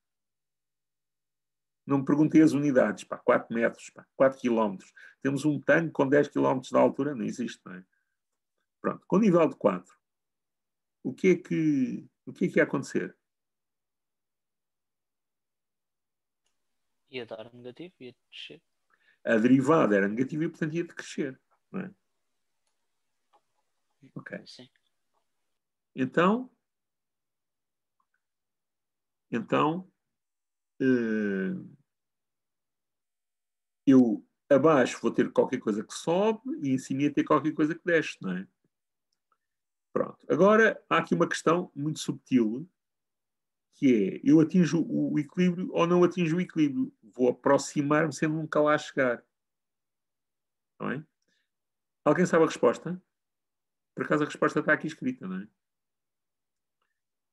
[SPEAKER 1] não me perguntei as unidades, 4 metros, 4 quilómetros. Temos um tanque com 10 quilómetros de altura, não existe, não é? Pronto, com nível de 4, o que é que ia acontecer?
[SPEAKER 3] Ia dar negativo, ia descer.
[SPEAKER 1] A derivada era negativa e, portanto, ia crescer, não é? Ok.
[SPEAKER 3] Sim.
[SPEAKER 1] Então eu abaixo vou ter qualquer coisa que sobe e em cima ia ter qualquer coisa que desce, não é? Pronto. Agora, há aqui uma questão muito subtil, que é, eu atinjo o equilíbrio ou não atinjo o equilíbrio? Vou aproximar-me sem nunca lá chegar. Não é? Alguém sabe a resposta? Por acaso a resposta está aqui escrita, não é?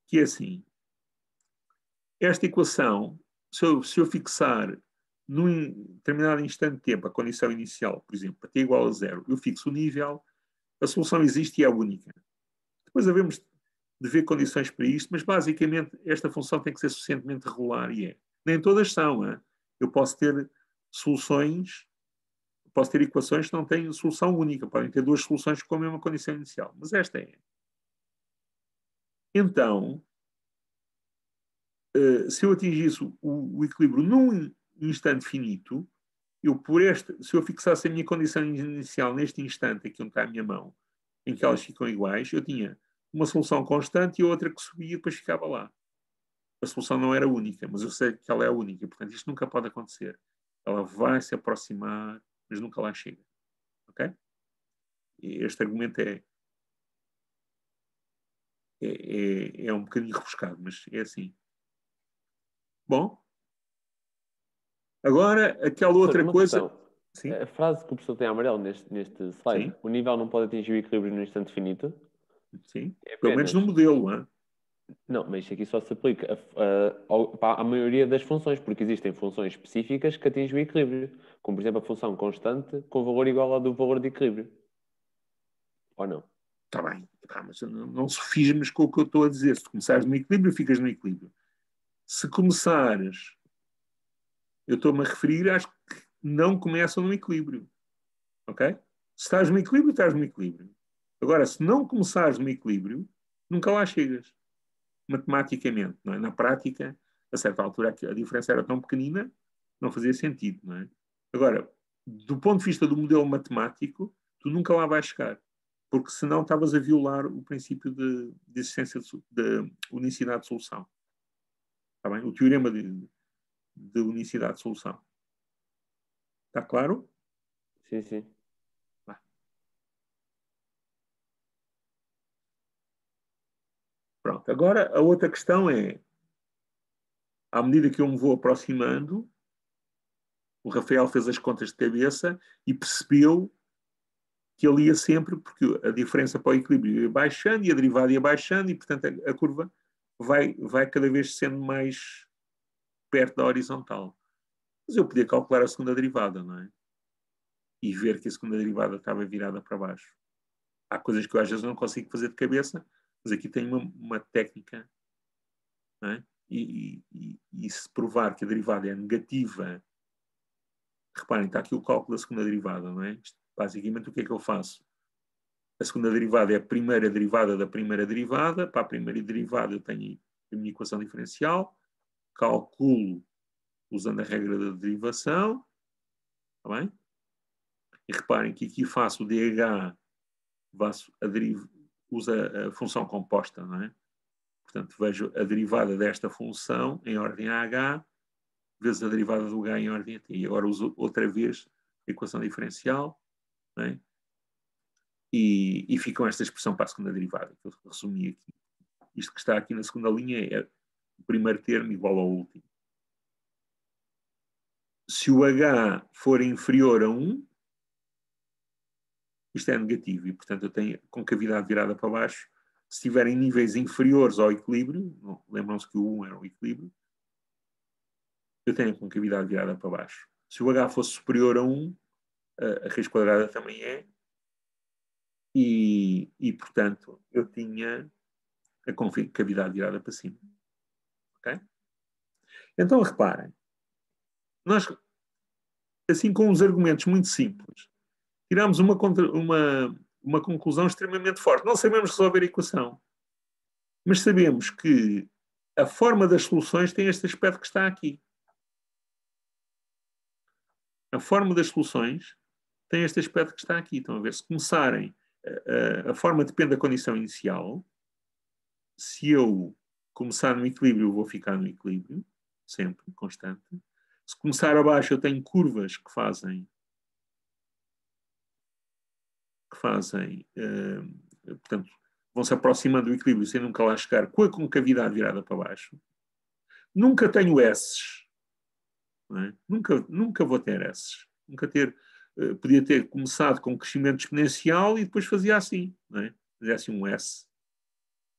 [SPEAKER 1] Que é assim. Esta equação, se eu fixar num determinado instante de tempo a condição inicial, por exemplo, para t igual a 0, eu fixo o nível, a solução existe e é única. Depois havemos de ver condições para isto, mas basicamente esta função tem que ser suficientemente regular e é. Nem todas são. Hein? Eu posso ter equações que não têm solução única, podem ter duas soluções com a mesma condição inicial, mas esta é. Então, se eu atingisse o equilíbrio num instante finito, se eu fixasse a minha condição inicial neste instante aqui onde está a minha mão, em que elas ficam iguais, eu tinha uma solução constante e outra que subia e depois ficava lá. a solução não era única, mas eu sei que ela é a única. Portanto, isto nunca pode acontecer. Ela vai se aproximar, mas nunca lá chega. Ok? E este argumento é um bocadinho rebuscado, mas é assim. Bom. Agora, aquela outra coisa...
[SPEAKER 4] Sim? A frase que o professor tem amarelo neste slide, sim, o nível não pode atingir o equilíbrio no instante finito.
[SPEAKER 1] Sim, pelo menos no modelo, hein?
[SPEAKER 4] Não, mas isto aqui só se aplica à maioria das funções, porque existem funções específicas que atingem o equilíbrio, como por exemplo a função constante com valor igual ao do valor de equilíbrio. Ou não?
[SPEAKER 1] Está bem, mas não sofismes com o que eu estou a dizer. Se começares no equilíbrio, ficas no equilíbrio. Se começares, eu estou-me a referir às que não começam no equilíbrio. Ok? Se estás no equilíbrio, estás no equilíbrio. Agora, se não começares no equilíbrio, nunca lá chegas. Matematicamente, não é? Na prática, a certa altura a diferença era tão pequenina, não fazia sentido, não é? Agora, do ponto de vista do modelo matemático, tu nunca lá vais chegar, porque senão estavas a violar o princípio de existência de unicidade de solução. Está bem? O teorema de unicidade de solução. Está claro?
[SPEAKER 4] Sim, sim.
[SPEAKER 1] Pronto, agora a outra questão é, à medida que eu me vou aproximando, o Rafael fez as contas de cabeça e percebeu que ele ia sempre, porque a diferença para o equilíbrio ia baixando e a derivada ia baixando e, portanto, a curva vai cada vez sendo mais perto da horizontal. Mas eu podia calcular a segunda derivada, não é? E ver que a segunda derivada estava virada para baixo. Há coisas que eu às vezes não consigo fazer de cabeça, mas aqui tem uma técnica, não é? E se provar que a derivada é negativa, reparem, está aqui o cálculo da segunda derivada, não é? Basicamente, o que é que eu faço? A segunda derivada é a primeira derivada da primeira derivada. Para a primeira derivada eu tenho a minha equação diferencial, calculo usando a regra da derivação, está bem? E reparem que aqui faço o DH, usa a função composta, não é? Portanto, vejo a derivada desta função em ordem a H, vezes a derivada do H em ordem a T. E agora uso outra vez a equação diferencial, não é? E ficam esta expressão para a segunda derivada, que eu resumi aqui. Isto que está aqui na segunda linha é o primeiro termo igual ao último. Se o H for inferior a 1, isto é negativo e, portanto, eu tenho concavidade virada para baixo. Se estiverem níveis inferiores ao equilíbrio, lembram-se que o 1 era o equilíbrio, eu tenho a concavidade virada para baixo. Se o H fosse superior a 1, a raiz quadrada também é, e portanto, eu tinha a concavidade virada para cima. Ok? Então, reparem, nós, assim com uns argumentos muito simples, tiramos uma conclusão extremamente forte. Não sabemos resolver a equação, mas sabemos que a forma das soluções tem este aspecto que está aqui. A forma das soluções tem este aspecto que está aqui. Estão a ver? Se começarem, a forma depende da condição inicial. Se eu começar no equilíbrio, eu vou ficar no equilíbrio, sempre, constante. Se começar abaixo, eu tenho curvas que fazem portanto, vão-se aproximando do equilíbrio sem nunca lá chegar, com a concavidade virada para baixo. Nunca tenho S's. Não é? Nunca vou ter S's. Podia ter começado com um crescimento exponencial e depois fazia assim. Não é? Fizesse um S.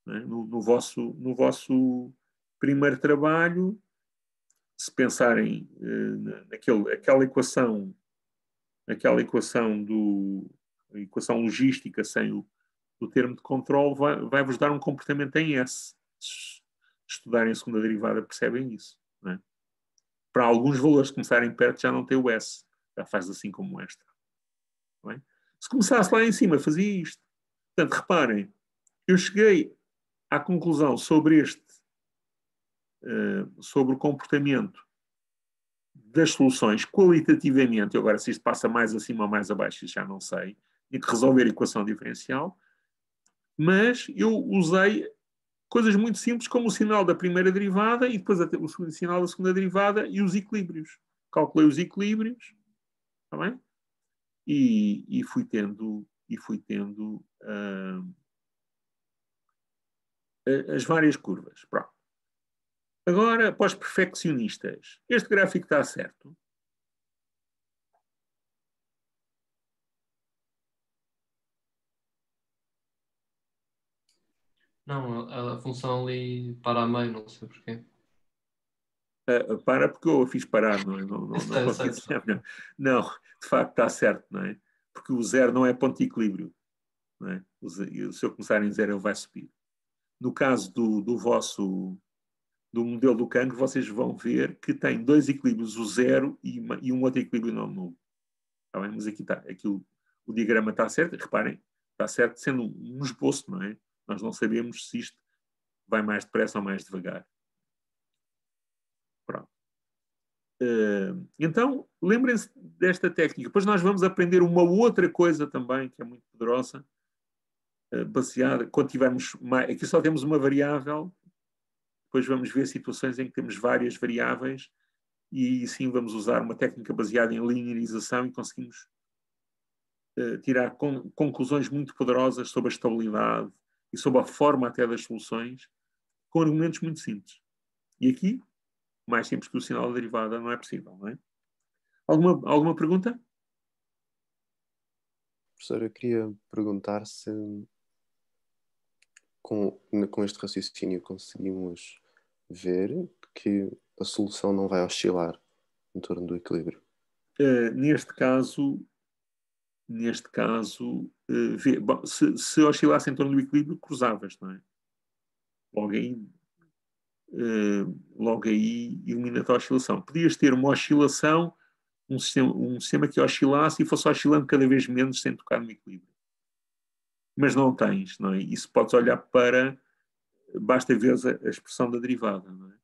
[SPEAKER 1] Não é? No vosso primeiro trabalho, se pensarem naquela equação logística sem o termo de controle, vai-vos dar um comportamento em S. Se estudarem a segunda derivada, percebem isso. Não é? Para alguns valores que começarem perto, já não tem o S. Já faz assim como esta. Não é? Se começasse lá em cima, fazia isto. Portanto, reparem, eu cheguei à conclusão sobre o comportamento das soluções qualitativamente. Agora, se isto passa mais acima ou mais abaixo, já não sei. Tinha que resolver a equação diferencial. Mas eu usei coisas muito simples como o sinal da primeira derivada e depois o sinal da segunda derivada e os equilíbrios. Calculei os equilíbrios, está bem? E fui tendo as várias curvas. Pronto. Agora, para os perfeccionistas, este gráfico está certo?
[SPEAKER 6] Não, a função ali para a meio, não sei porquê.
[SPEAKER 1] Para porque eu a fiz parar, não é? Não consegui desenhar melhor. Não, de facto está certo, não é? Porque o zero não é ponto de equilíbrio. Não é? Se eu começar em zero, ele vai subir. No caso do modelo do cancro, vocês vão ver que tem dois equilíbrios, o zero e um outro equilíbrio não nulo. Está bem? Mas aqui está. Aqui o diagrama está certo. Reparem, está certo sendo um esboço, não é? Nós não sabemos se isto vai mais depressa ou mais devagar. Pronto. Então, lembrem-se desta técnica. Depois nós vamos aprender uma outra coisa também, que é muito poderosa, baseada, quando tivermos mais, aqui só temos uma variável, depois vamos ver situações em que temos várias variáveis e sim vamos usar uma técnica baseada em linearização e conseguimos tirar conclusões muito poderosas sobre a estabilidade e sobre a forma até das soluções, com argumentos muito simples. E aqui, mais simples que o sinal da derivada, não é possível, não é? Alguma pergunta?
[SPEAKER 9] Professor, eu queria perguntar se com este raciocínio conseguimos ver que a solução não vai oscilar em torno do equilíbrio.
[SPEAKER 1] Neste caso, bom, se oscilasse em torno do equilíbrio, cruzavas, não é? Logo aí elimina-te a oscilação. Podias ter uma oscilação, um sistema que oscilasse e fosse oscilando cada vez menos sem tocar no equilíbrio. Mas não tens, não é? Isso podes olhar para, basta ver a expressão da derivada, não é?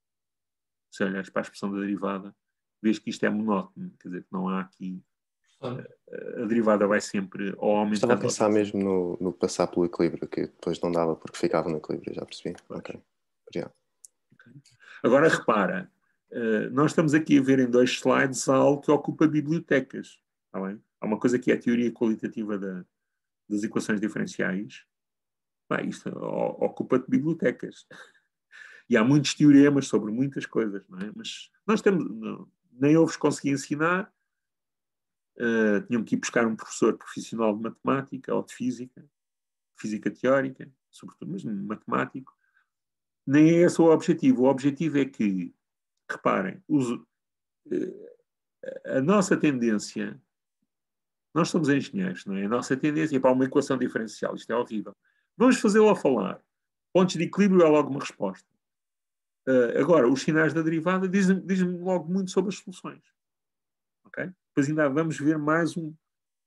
[SPEAKER 1] Se olhares para a expressão da derivada, vês que isto é monótono, quer dizer, que não há aqui, a derivada vai sempre ou aumentando.
[SPEAKER 9] Estava a pensar mesmo no passar pelo equilíbrio, que depois não dava porque ficava no equilíbrio, já percebi. Ok, obrigado.
[SPEAKER 1] Agora repara, nós estamos aqui a ver em 2 slides algo que ocupa bibliotecas. Está bem? Há uma coisa que é a teoria qualitativa das equações diferenciais. Isto ocupa-te bibliotecas. E há muitos teoremas sobre muitas coisas, não é? Mas nós nem eu vos consegui ensinar. Tinham que ir buscar um professor profissional de matemática ou de física teórica, sobretudo, mas matemático. Nem é esse o objetivo. O objetivo é que, reparem, a nossa tendência, nós somos engenheiros, não é? A nossa tendência é para uma equação diferencial. Isto é horrível. Vamos fazê-lo a falar. Pontos de equilíbrio é logo uma resposta. Agora, os sinais da derivada dizem logo muito sobre as soluções. Ok? Depois ainda vamos ver mais um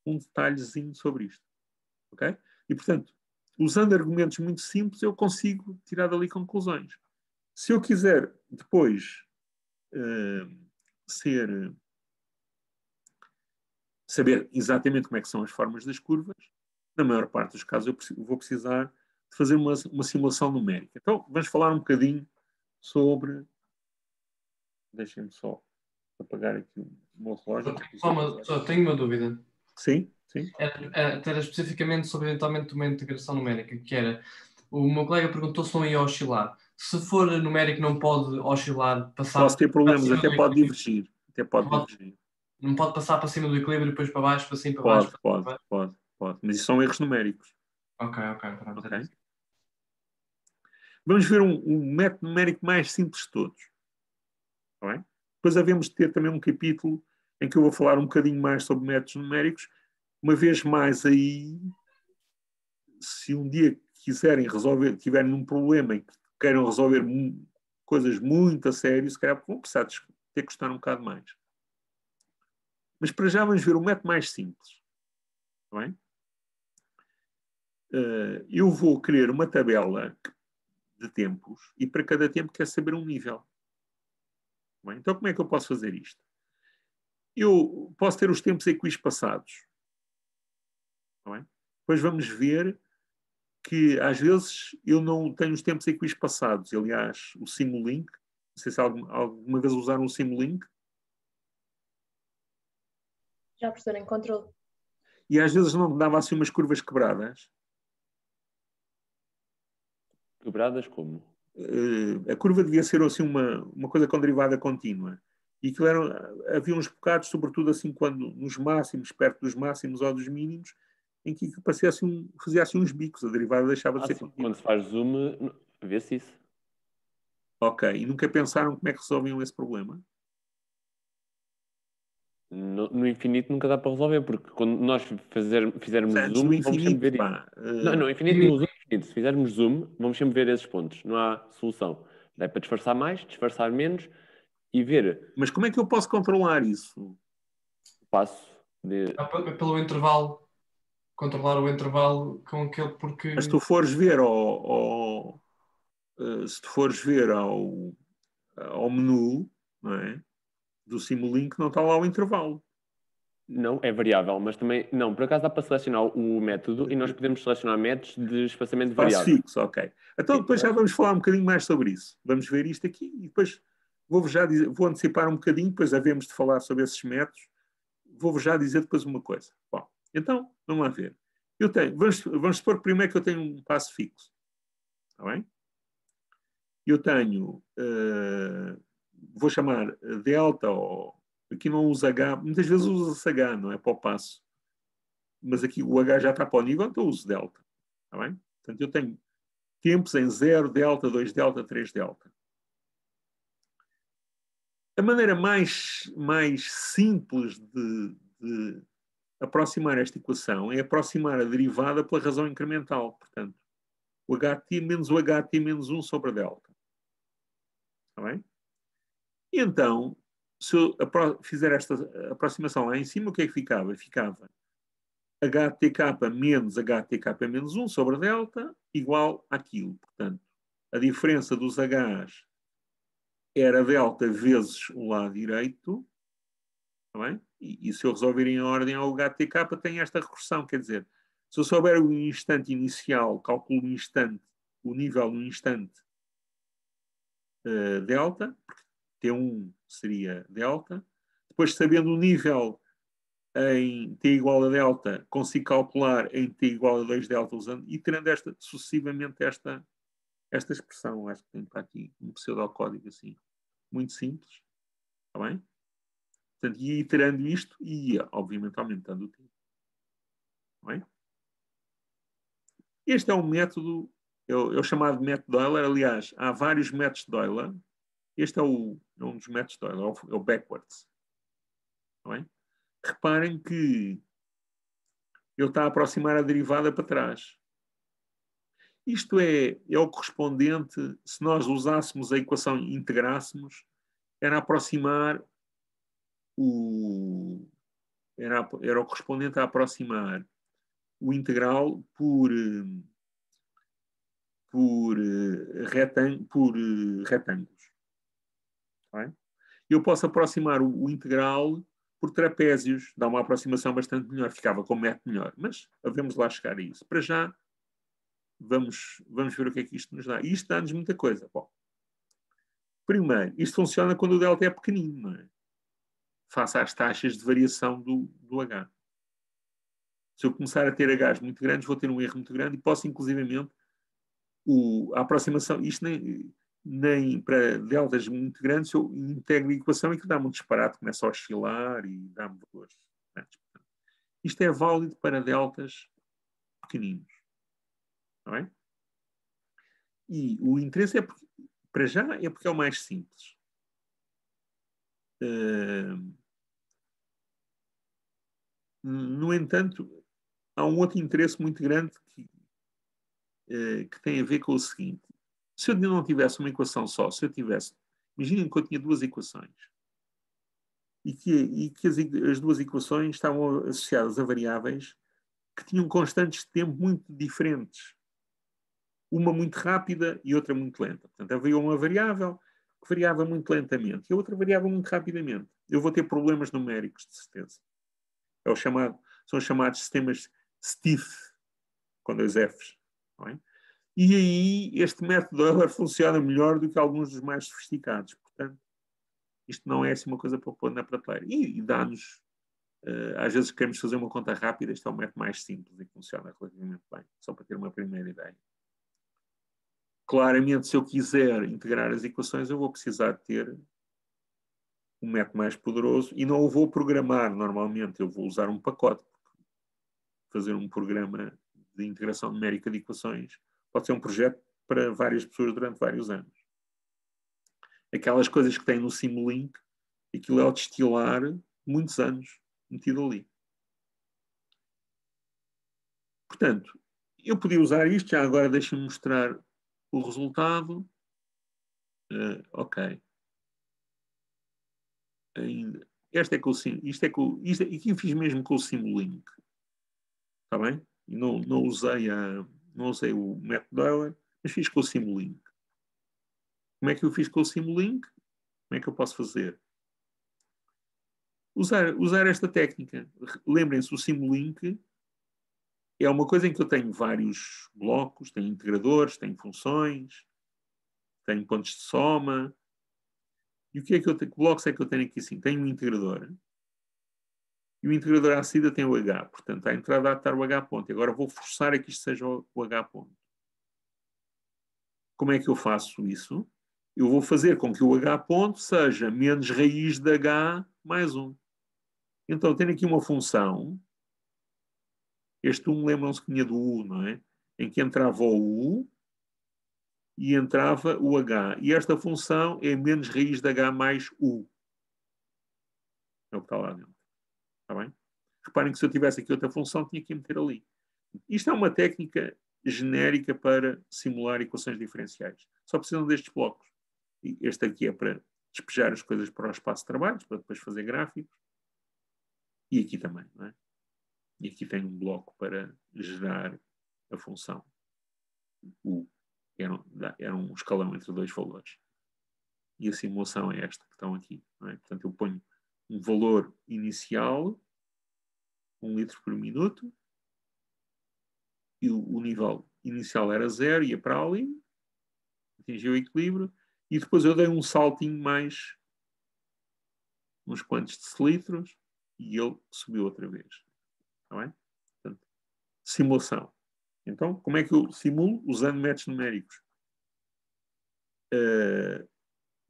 [SPEAKER 1] detalhezinho sobre isto. Ok? E, portanto, usando argumentos muito simples, eu consigo tirar dali conclusões. Se eu quiser depois saber exatamente como é que são as formas das curvas, na maior parte dos casos eu vou precisar de fazer uma simulação numérica. Então, vamos falar um bocadinho sobre... Deixem-me só apagar aqui o meu relógio.
[SPEAKER 6] Só tenho uma dúvida.
[SPEAKER 1] Sim, sim.
[SPEAKER 6] Era especificamente sobre eventualmente uma integração numérica, que era, o meu colega perguntou se não ia oscilar. Se for numérico não pode oscilar, passar...
[SPEAKER 1] Posso ter problemas, até pode divergir.
[SPEAKER 6] Não pode passar para cima do equilíbrio e depois para baixo, para cima, para baixo?
[SPEAKER 1] Pode. Mas isso são erros numéricos.
[SPEAKER 6] Ok.
[SPEAKER 1] Vamos ver um método numérico mais simples de todos. Está bem? Depois havemos de ter também um capítulo em que eu vou falar um bocadinho mais sobre métodos numéricos. Uma vez mais aí, se um dia quiserem resolver, tiverem um problema e queiram resolver coisas muito a sério, se calhar vão precisar de ter que custar um bocado mais. Mas para já vamos ver o método mais simples. Está bem? Eu vou criar uma tabela de tempos e para cada tempo quero saber um nível. Bem, então como é que eu posso fazer isto? Eu posso ter os tempos equispaçados. Tá bem? Depois vamos ver que às vezes eu não tenho os tempos equiespaçados. Aliás, o Simulink, não sei se alguma vez usaram o Simulink.
[SPEAKER 2] Já, professor, encontrou.
[SPEAKER 1] E às vezes não dava assim umas curvas quebradas.
[SPEAKER 4] Quebradas como?
[SPEAKER 1] A curva devia ser assim uma coisa com derivada contínua. E que havia uns bocados, sobretudo assim, quando nos máximos, perto dos máximos ou dos mínimos, em que parecia assim, fazia assim uns bicos, a derivada deixava de ser contínua.
[SPEAKER 4] Quando se faz zoom, vê-se isso.
[SPEAKER 1] Ok, e nunca pensaram como é que resolviam esse problema?
[SPEAKER 4] No infinito nunca dá para resolver, porque quando nós fizermos
[SPEAKER 1] Antes
[SPEAKER 4] zoom,
[SPEAKER 1] do
[SPEAKER 4] vamos sempre
[SPEAKER 1] infinito,
[SPEAKER 4] ver
[SPEAKER 1] pá,
[SPEAKER 4] isso. Não, no infinito, no zoom infinito. Se fizermos zoom, vamos sempre ver esses pontos. Não há solução. Dá para disfarçar mais, disfarçar menos e ver
[SPEAKER 1] Mas como é que eu posso controlar isso?
[SPEAKER 4] o passo de...
[SPEAKER 6] Pelo intervalo. Controlar o intervalo com aquele porque...
[SPEAKER 1] Mas se tu fores ver se tu fores ver ao menu, não é? Do Simulink, não está lá o intervalo.
[SPEAKER 4] Não, é variável, mas também... Não, por acaso dá para selecionar o método e nós podemos selecionar métodos de espaçamento
[SPEAKER 1] Espaço
[SPEAKER 4] variável.
[SPEAKER 1] fixo, ok. Então depois já vamos falar um bocadinho mais sobre isso. Vamos ver isto aqui e depois vou-vos já dizer, vou antecipar um bocadinho, depois havemos de falar sobre esses métodos. Vou-vos já dizer depois uma coisa. Bom, então, vamos lá ver. Vamos supor primeiro que eu tenho um passo fixo. Está bem? Eu tenho, vou chamar delta, ou aqui não usa H, muitas vezes usa-se H, não é para o passo. Mas aqui o H já está para o nível, então eu uso delta. Está bem? Portanto, eu tenho tempos em 0, delta, 2 delta, 3 delta. A maneira mais simples de aproximar esta equação é aproximar a derivada pela razão incremental. Portanto, o HT menos o HT menos 1 sobre a delta. Está bem? E então, se eu fizer esta aproximação lá em cima, o que é que ficava? Ficava HTK menos HTK menos 1 sobre a delta igual àquilo. Portanto, a diferença dos H's era delta vezes o lado direito. Está bem? E se eu resolver em ordem ao HTK, tem esta recursão. Quer dizer, se eu souber o instante inicial, calculo o nível no instante delta, porque T1 seria delta. Depois, sabendo o nível em T igual a delta, consigo calcular em T igual a 2 delta usando, e terando sucessivamente esta expressão. Acho que tem para aqui um pseudocódigo assim, muito simples. Está bem? Portanto, ia iterando isto e ia, obviamente, aumentando o tempo. Está bem? Este é um método, é o chamado método Euler. Aliás, há vários métodos de Euler. Este é um dos métodos de Euler, é o backwards. Está bem? Reparem que ele está a aproximar a derivada para trás. Isto é o correspondente, se nós usássemos a equação e integrássemos, era aproximar era o correspondente a aproximar o integral por retângulos. Tá? Eu posso aproximar o integral por trapézios, dá uma aproximação bastante melhor, ficava com método melhor, mas vamos lá chegar a isso. Para já, vamos ver o que é que isto nos dá. E isto dá-nos muita coisa. Bom, primeiro, isto funciona quando o delta é pequenino, não é? Face às taxas de variação do H. Se eu começar a ter Hs muito grandes, vou ter um erro muito grande e posso, inclusivamente, a aproximação, isto nem para deltas muito grandes, eu integro a equação e que dá-me um disparate, começa a oscilar e dá-me valores. Isto é válido para deltas pequeninos. Não é? E o interesse para já, é porque é o mais simples. No entanto, há um outro interesse muito grande que tem a ver com o seguinte. Se eu não tivesse uma equação só, imaginem que eu tinha duas equações e que as duas equações estavam associadas a variáveis que tinham constantes de tempo muito diferentes. Uma muito rápida e outra muito lenta. Portanto, havia uma variável que variava muito lentamente e a outra variava muito rapidamente. Eu vou ter problemas numéricos, de certeza. São os chamados sistemas stiff, com 2 Fs. Tá bem? E aí este método Euler funciona melhor do que alguns dos mais sofisticados. Portanto, isto não é assim uma coisa para pôr na prateleira. E dá-nos, às vezes queremos fazer uma conta rápida, este é um método mais simples e funciona relativamente bem, só para ter uma primeira ideia. Claramente, se eu quiser integrar as equações, eu vou precisar ter um método mais poderoso e não o vou programar normalmente, eu vou usar um pacote. Fazer um programa de integração numérica de equações pode ser um projeto para várias pessoas durante vários anos. Aquelas coisas que tem no Simulink, aquilo é o destilar muitos anos metido ali. Portanto, eu podia usar isto, já agora deixem-me mostrar o resultado. Ok. Ainda. Isto aqui eu fiz mesmo com o Simulink. Está bem? E não usei o método Euler, mas fiz com o Simulink. Como é que eu fiz com o Simulink? Como é que eu posso fazer? Usar esta técnica. Lembrem-se, o Simulink é uma coisa em que eu tenho vários blocos, tenho integradores, tenho funções, tenho pontos de soma. E o que é que eu tenho? Que blocos é que eu tenho aqui assim? Tenho um integrador. E o integrador à saída tem o H. Portanto, à entrada há de estar o H ponto. E agora vou forçar a que isto seja o H ponto. Como é que eu faço isso? Eu vou fazer com que o H ponto seja menos raiz de H mais 1. Então, tenho aqui uma função. Este 1, lembram-se que tinha do U, não é? Em que entrava o U e entrava o H. E esta função é menos raiz de H mais U. É o que está lá dentro. Está bem? Reparem que se eu tivesse aqui outra função, tinha que meter ali. Isto é uma técnica genérica para simular equações diferenciais. Só precisam destes blocos. E este aqui é para despejar as coisas para o espaço de trabalhos, para depois fazer gráficos. E aqui também, não é? E aqui tem um bloco para gerar a função U. Era um escalão entre dois valores. E a simulação é esta que estão aqui. Não é? Portanto, eu ponho um valor inicial, 1 litro por minuto, e o nível inicial era 0, ia para ali, atingiu o equilíbrio, e depois eu dei um saltinho mais uns quantos decilitros, e ele subiu outra vez. Está bem? Portanto, simulação. Então, como é que eu simulo? Usando métodos numéricos.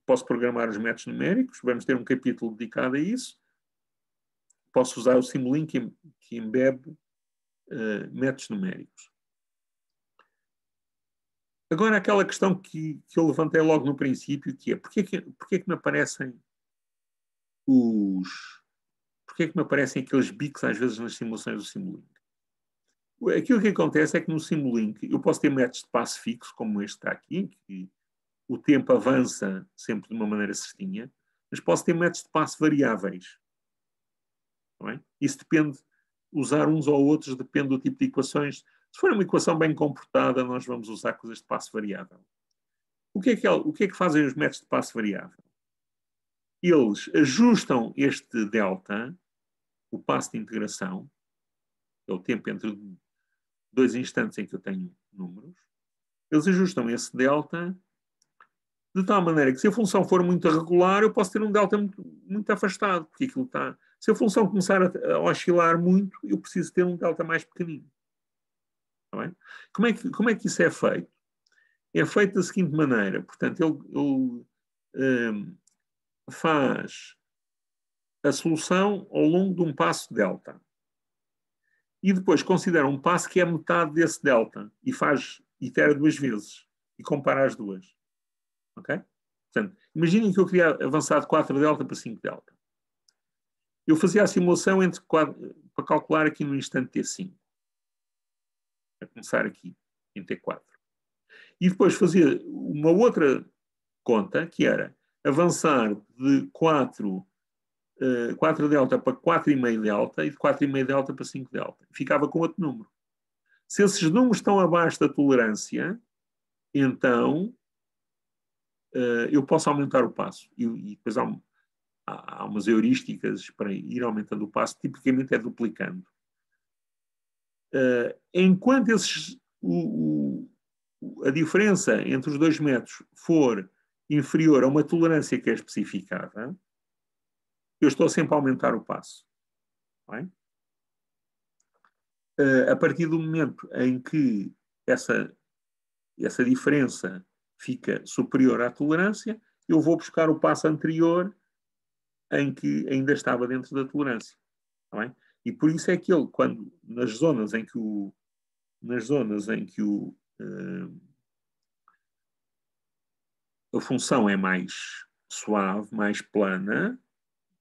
[SPEAKER 1] Posso programar os métodos numéricos, vamos ter um capítulo dedicado a isso. Posso usar o Simulink que embebe métodos numéricos. Agora, aquela questão que eu levantei logo no princípio, que é porquê que me aparecem porquê que me aparecem aqueles bicos às vezes nas simulações do Simulink? Aquilo que acontece é que no Simulink eu posso ter métodos de passo fixo, como este que está aqui, que o tempo avança sempre de uma maneira certinha, mas posso ter métodos de passo variáveis. Não é? Isso depende, usar uns ou outros depende do tipo de equações. Se for uma equação bem comportada, nós vamos usar coisas de passo variável. O que é que fazem os métodos de passo variável? Eles ajustam este delta, o passo de integração, é o tempo entre dois instantes em que eu tenho números, eles ajustam esse delta de tal maneira que se a função for muito regular, eu posso ter um delta muito afastado, porque aquilo está... Se a função começar a oscilar muito, eu preciso ter um delta mais pequenino. Está bem? Como é que isso é feito? É feito da seguinte maneira. Portanto, ele faz a solução ao longo de um passo delta. E depois considera um passo que é metade desse delta e itera 2 vezes e compara as duas. Ok? Portanto, imaginem que eu queria avançar de 4 delta para 5 delta. Eu fazia a simulação para calcular aqui no instante T5. A começar aqui, em T4. E depois fazia uma outra conta, que era avançar de 4 delta para 4,5 delta e de 4,5 delta para 5 delta. Ficava com outro número. Se esses números estão abaixo da tolerância, então eu posso aumentar o passo. E depois há umas heurísticas para ir aumentando o passo, tipicamente é duplicando. Enquanto esses a diferença entre os 2 metros for inferior a uma tolerância que é especificada, eu estou sempre a aumentar o passo. Bem? A partir do momento em que essa diferença fica superior à tolerância, eu vou buscar o passo anterior em que ainda estava dentro da tolerância. Tá bem? E por isso é que ele, quando, nas zonas em que a função é mais suave, mais plana,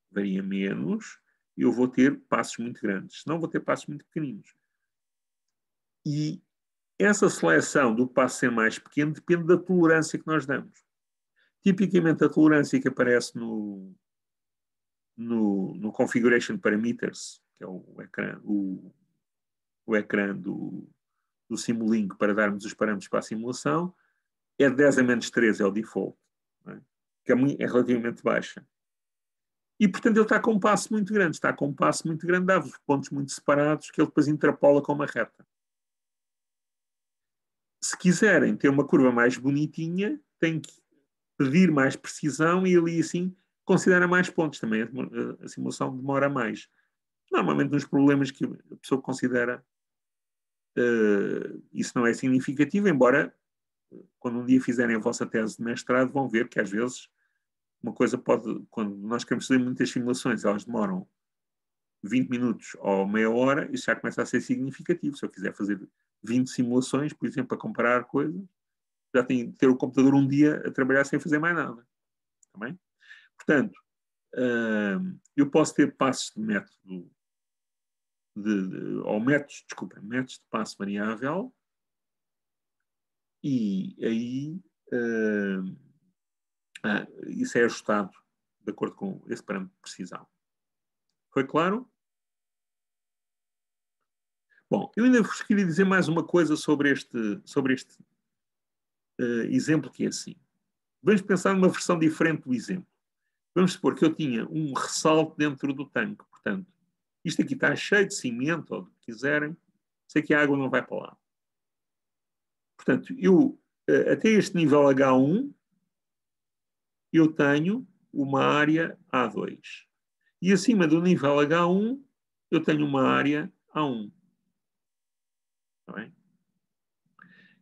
[SPEAKER 1] varia menos, eu vou ter passos muito grandes. Senão vou ter passos muito pequeninos. E essa seleção do passo ser mais pequeno depende da tolerância que nós damos. Tipicamente, a tolerância que aparece no Configuration Parameters, que é o ecrã do Simulink para darmos os parâmetros para a simulação, é 10 a menos 3, é o default, não é? Que é relativamente baixa. E, portanto, ele está com um passo muito grande. Está com um passo muito grande, dá-vos pontos muito separados que ele depois interpola com uma reta. Se quiserem ter uma curva mais bonitinha, têm que pedir mais precisão e ali, assim, considera mais pontos. Também a simulação demora mais. Normalmente, nos problemas que a pessoa considera, isso não é significativo, embora, quando um dia fizerem a vossa tese de mestrado, vão ver que, às vezes, uma coisa pode, quando nós queremos fazer muitas simulações, elas demoram 20 minutos ou meia hora, isso já começa a ser significativo. Se eu quiser fazer 20 simulações, por exemplo, para comparar coisas, já tenho que ter o computador um dia a trabalhar sem fazer mais nada. Tá bem? Portanto, eu posso ter passos de método, métodos de passo variável, e aí isso é ajustado de acordo com esse parâmetro de precisão. Foi claro? Bom, eu ainda vos queria dizer mais uma coisa sobre este exemplo que é assim. Vamos pensar numa versão diferente do exemplo. Vamos supor que eu tinha um ressalto dentro do tanque. Portanto, isto aqui está cheio de cimento, ou do que quiserem. Sei que a água não vai para lá. Portanto, eu, até este nível H1, eu tenho uma área A2. E acima do nível H1, eu tenho uma área A1. Está bem?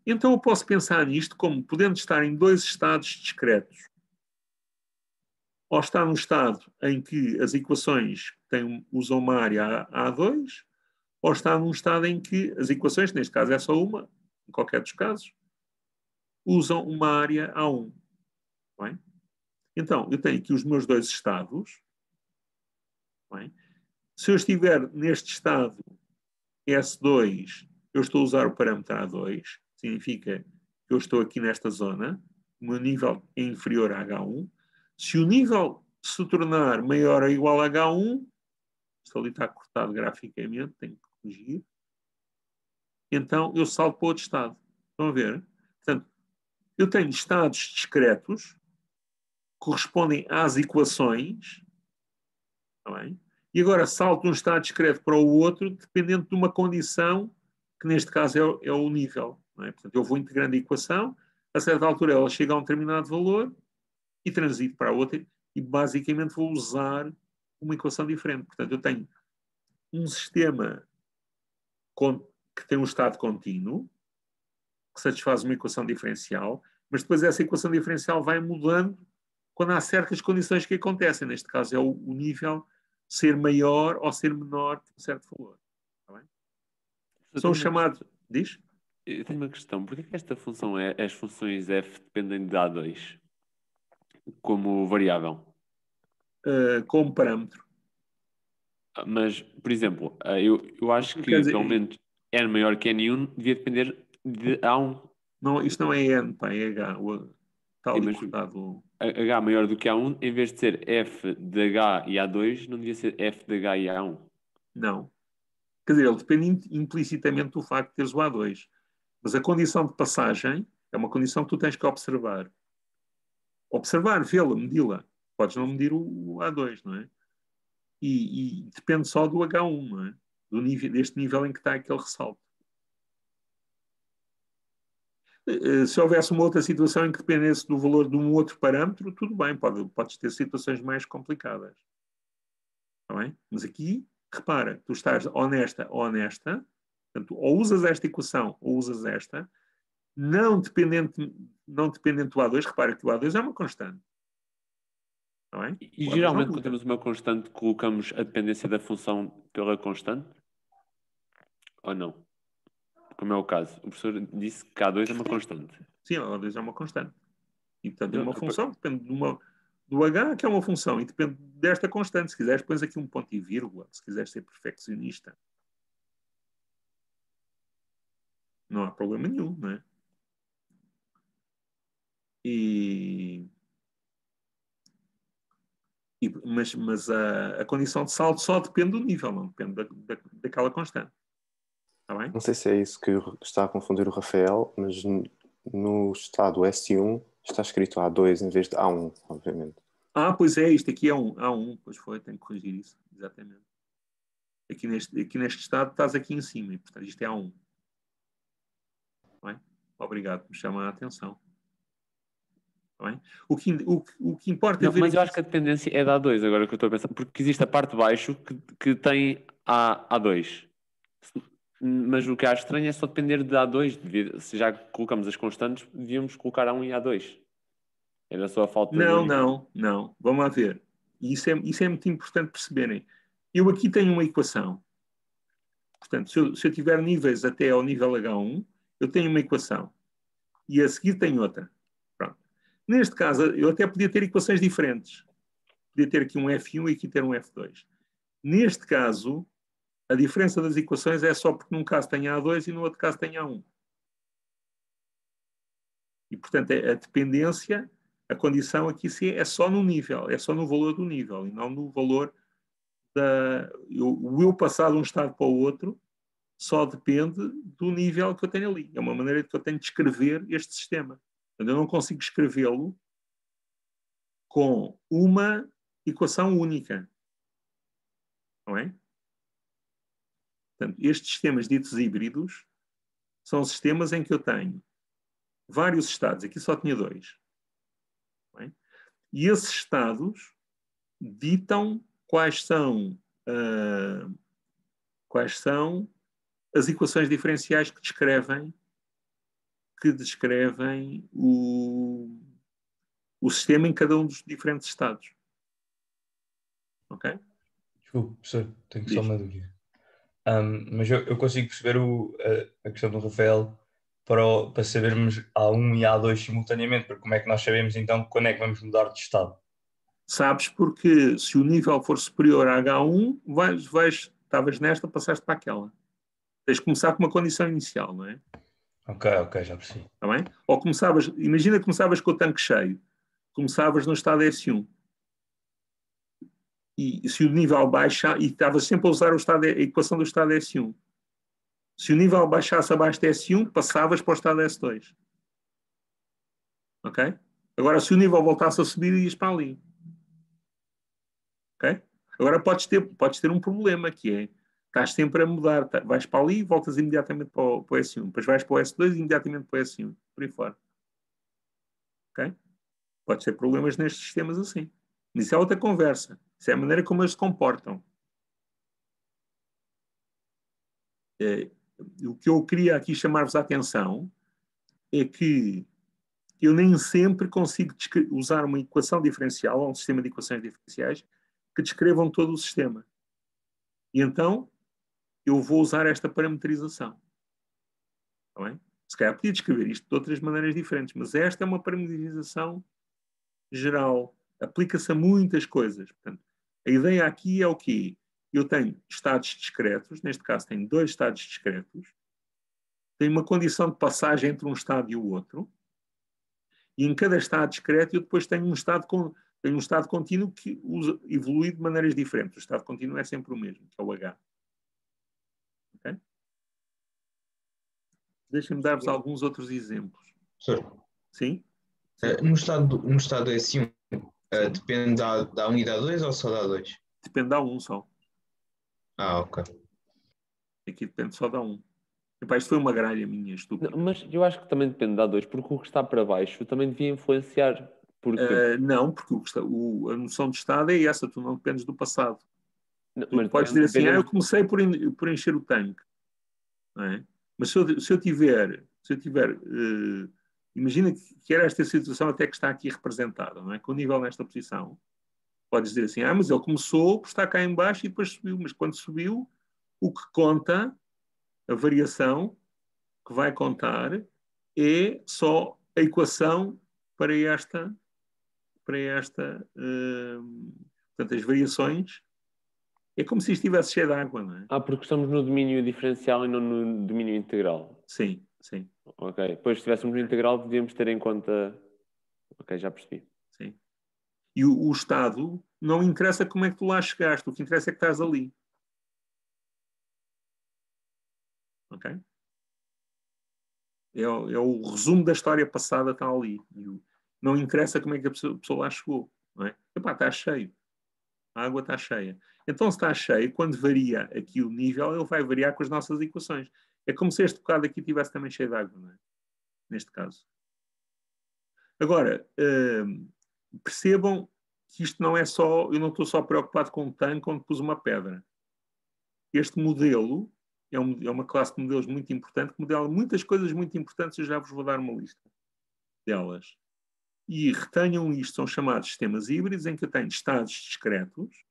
[SPEAKER 1] Então eu posso pensar nisto como podendo estar em 2 estados discretos. Ou está num estado em que as equações usam uma área A2, ou está num estado em que as equações, neste caso é só uma, em qualquer dos casos, usam uma área A1. Bem? Então, eu tenho aqui os meus 2 estados. Bem? Se eu estiver neste estado S2, eu estou a usar o parâmetro A2, significa que eu estou aqui nesta zona, o meu nível é inferior a H1. Se o nível se tornar maior ou igual a H1, isto ali está cortado graficamente, tenho que corrigir, então eu salto para outro estado. Estão a ver? Portanto, eu tenho estados discretos que correspondem às equações, está bem? E agora salto de um estado discreto para o outro, dependendo de uma condição, que neste caso é o nível. Não é? Portanto, eu vou integrando a equação, a certa altura ela chega a um determinado valor e transito para a outra e basicamente vou usar uma equação diferente. Portanto, eu tenho um sistema que tem um estado contínuo, que satisfaz uma equação diferencial, mas depois essa equação diferencial vai mudando quando há certas condições que acontecem. Neste caso é o nível ser maior ou ser menor que um certo valor. Está bem? São chamados... Diz?
[SPEAKER 4] Eu tenho uma questão. Por que esta função as funções f dependem de A2 como variável?
[SPEAKER 1] Como parâmetro.
[SPEAKER 4] Mas, por exemplo, eu acho que pelo menos n maior que n1 devia depender de A1.
[SPEAKER 1] Não, isto não é n, pá, é h. Está ali cortado.
[SPEAKER 4] H maior do que A1, em vez de ser f de H e A2, não devia ser f de H e A1?
[SPEAKER 1] Não. Quer dizer, ele depende implicitamente do facto de teres o A2. Mas a condição de passagem é uma condição que tu tens que observar. Observar, vê-la, medi-la. Podes não medir o A2, não é? E depende só do H1, não é? Deste nível em que está aquele ressalto. Se houvesse uma outra situação em que dependesse do valor de um outro parâmetro, tudo bem, podes ter situações mais complicadas. Está bem? Mas aqui, repara, tu estás honesta, portanto, ou usas esta equação ou usas esta, não dependente do A2, repara que o A2 é uma constante. Está bem?
[SPEAKER 4] E geralmente, quando temos uma constante, colocamos a dependência da função pela constante? Ou não? Como é o caso. O professor disse que A2 é uma constante.
[SPEAKER 1] Sim, o A2 é uma constante. E, portanto, é uma função, depende do H, que é uma função, e depende desta constante. Se quiseres, pões aqui um ponto e vírgula, se quiseres ser perfeccionista. Não há problema nenhum, não é? Mas a condição de saldo só depende do nível, não depende daquela constante. Está bem?
[SPEAKER 9] Não sei se é isso que está a confundir o Rafael, mas no estado S1 está escrito A2 em vez de A1, obviamente.
[SPEAKER 1] Pois é, isto aqui é A1, pois foi, tenho que corrigir isso, exatamente. Aqui neste estado estás aqui em cima, e portanto isto é A1. Bem? Obrigado, me chama a atenção. Bem? O que importa é ver...
[SPEAKER 4] Mas eu acho que a dependência é da A2, agora que eu estou a pensar, porque existe a parte de baixo que tem A2. Mas o que acho estranho é só depender de A2. Se já colocamos as constantes, devíamos colocar A1 e A2. Era só a falta de...
[SPEAKER 1] Não. Vamos lá ver. E isso é muito importante perceberem. Eu aqui tenho uma equação. Portanto, se eu tiver níveis até ao nível H1, eu tenho uma equação. E a seguir tenho outra. Pronto. Neste caso, eu até podia ter equações diferentes. Podia ter aqui um F1 e aqui ter um F2. Neste caso, a diferença das equações é só porque num caso tem A2 e no outro caso tem A1. E, portanto, a dependência, a condição aqui é só no nível, é só no valor do nível e não no valor o eu passar de um estado para o outro só depende do nível que eu tenho ali. É uma maneira que eu tenho de escrever este sistema. Portanto, eu não consigo escrevê-lo com uma equação única. Não é? Portanto, estes sistemas ditos híbridos são sistemas em que eu tenho vários estados. Aqui só tinha 2. Não é? E esses estados ditam quais são as equações diferenciais que descrevem o sistema em cada um dos diferentes estados. Ok?
[SPEAKER 8] Desculpe, professor, tenho só uma dúvida. Mas eu consigo perceber a questão do Rafael para sabermos A1 e A2 simultaneamente, porque como é que nós sabemos então quando é que vamos mudar de estado?
[SPEAKER 1] Sabes porque se o nível for superior a H1, estavas nesta, passaste para aquela. Tens de começar com uma condição inicial, não é?
[SPEAKER 8] Ok, já percebi.
[SPEAKER 1] Está bem? Ou imagina que começavas com o tanque cheio. Começavas no estado S1. E se o nível baixa, e estavas sempre a usar a equação do estado S1. Se o nível baixasse abaixo de S1, passavas para o estado S2. Ok? Agora, se o nível voltasse a subir, ias para ali. Ok? Agora podes ter um problema, que é, estás sempre a mudar, vais para ali e voltas imediatamente para o S1, depois vais para o S2 e imediatamente para o S1, por aí fora. Ok? Podes ter problemas nestes sistemas assim. Mas isso é outra conversa. Isso é a maneira como eles se comportam. O que eu queria aqui chamar-vos a atenção é que eu nem sempre consigo usar uma equação diferencial ou um sistema de equações diferenciais que descrevam todo o sistema. E então, eu vou usar esta parametrização. Está bem? Se calhar podia descrever isto de outras maneiras diferentes, mas esta é uma parametrização geral. Aplica-se a muitas coisas. Portanto, a ideia aqui é o quê? Eu tenho estados discretos, neste caso tenho 2 estados discretos, tenho uma condição de passagem entre um estado e o outro, e em cada estado discreto eu depois tenho um estado contínuo que evolui de maneiras diferentes. O estado contínuo é sempre o mesmo, que é o H. Okay? Deixem-me dar-vos alguns outros exemplos.
[SPEAKER 8] Professor,
[SPEAKER 1] Sim?
[SPEAKER 8] no estado S1, depende da 1 e da 2 ou só da 2?
[SPEAKER 1] Depende da 1 só.
[SPEAKER 8] Ok.
[SPEAKER 1] Aqui depende só da 1. Epá, isto foi uma gralha minha, estúpida.
[SPEAKER 4] Mas eu acho que também depende da A2, porque o que está para baixo também devia influenciar. Porque...
[SPEAKER 1] não, porque a noção de Estado é essa, tu não dependes do passado.
[SPEAKER 4] Não,
[SPEAKER 1] Tu podes dizer assim, eu comecei por encher o tanque. Não é? Mas se eu tiver imagina que era esta situação até que está aqui representada, não é? Com o nível nesta posição, podes dizer assim, mas ele começou por estar cá em baixo e depois subiu, mas quando subiu, o que conta, a variação que vai contar é só a equação para esta portanto, as variações é como se estivesse cheio de água, não é?
[SPEAKER 4] porque estamos no domínio diferencial e não no domínio integral.
[SPEAKER 1] Sim, sim.
[SPEAKER 4] Ok, depois se estivéssemos no integral devíamos ter em conta... Ok, já percebi.
[SPEAKER 1] Sim. E o estado não interessa como é que tu lá chegaste, o que interessa é que estás ali. Ok? É o resumo da história passada, está ali. Não interessa como é que a pessoa lá chegou. Não é? Epá, está cheio. A água está cheia. Então, se está cheio, quando varia aqui o nível, ele vai variar com as nossas equações. É como se este bocado aqui estivesse também cheio de água, não é? Neste caso. Agora, percebam que isto não é só... Eu não estou só preocupado com o tanque onde pus uma pedra. Este modelo é uma classe de modelos muito importante, que modela muitas coisas muito importantes, eu já vos vou dar uma lista delas. E retenham isto, são chamados sistemas híbridos, em que eu tenho estados discretos,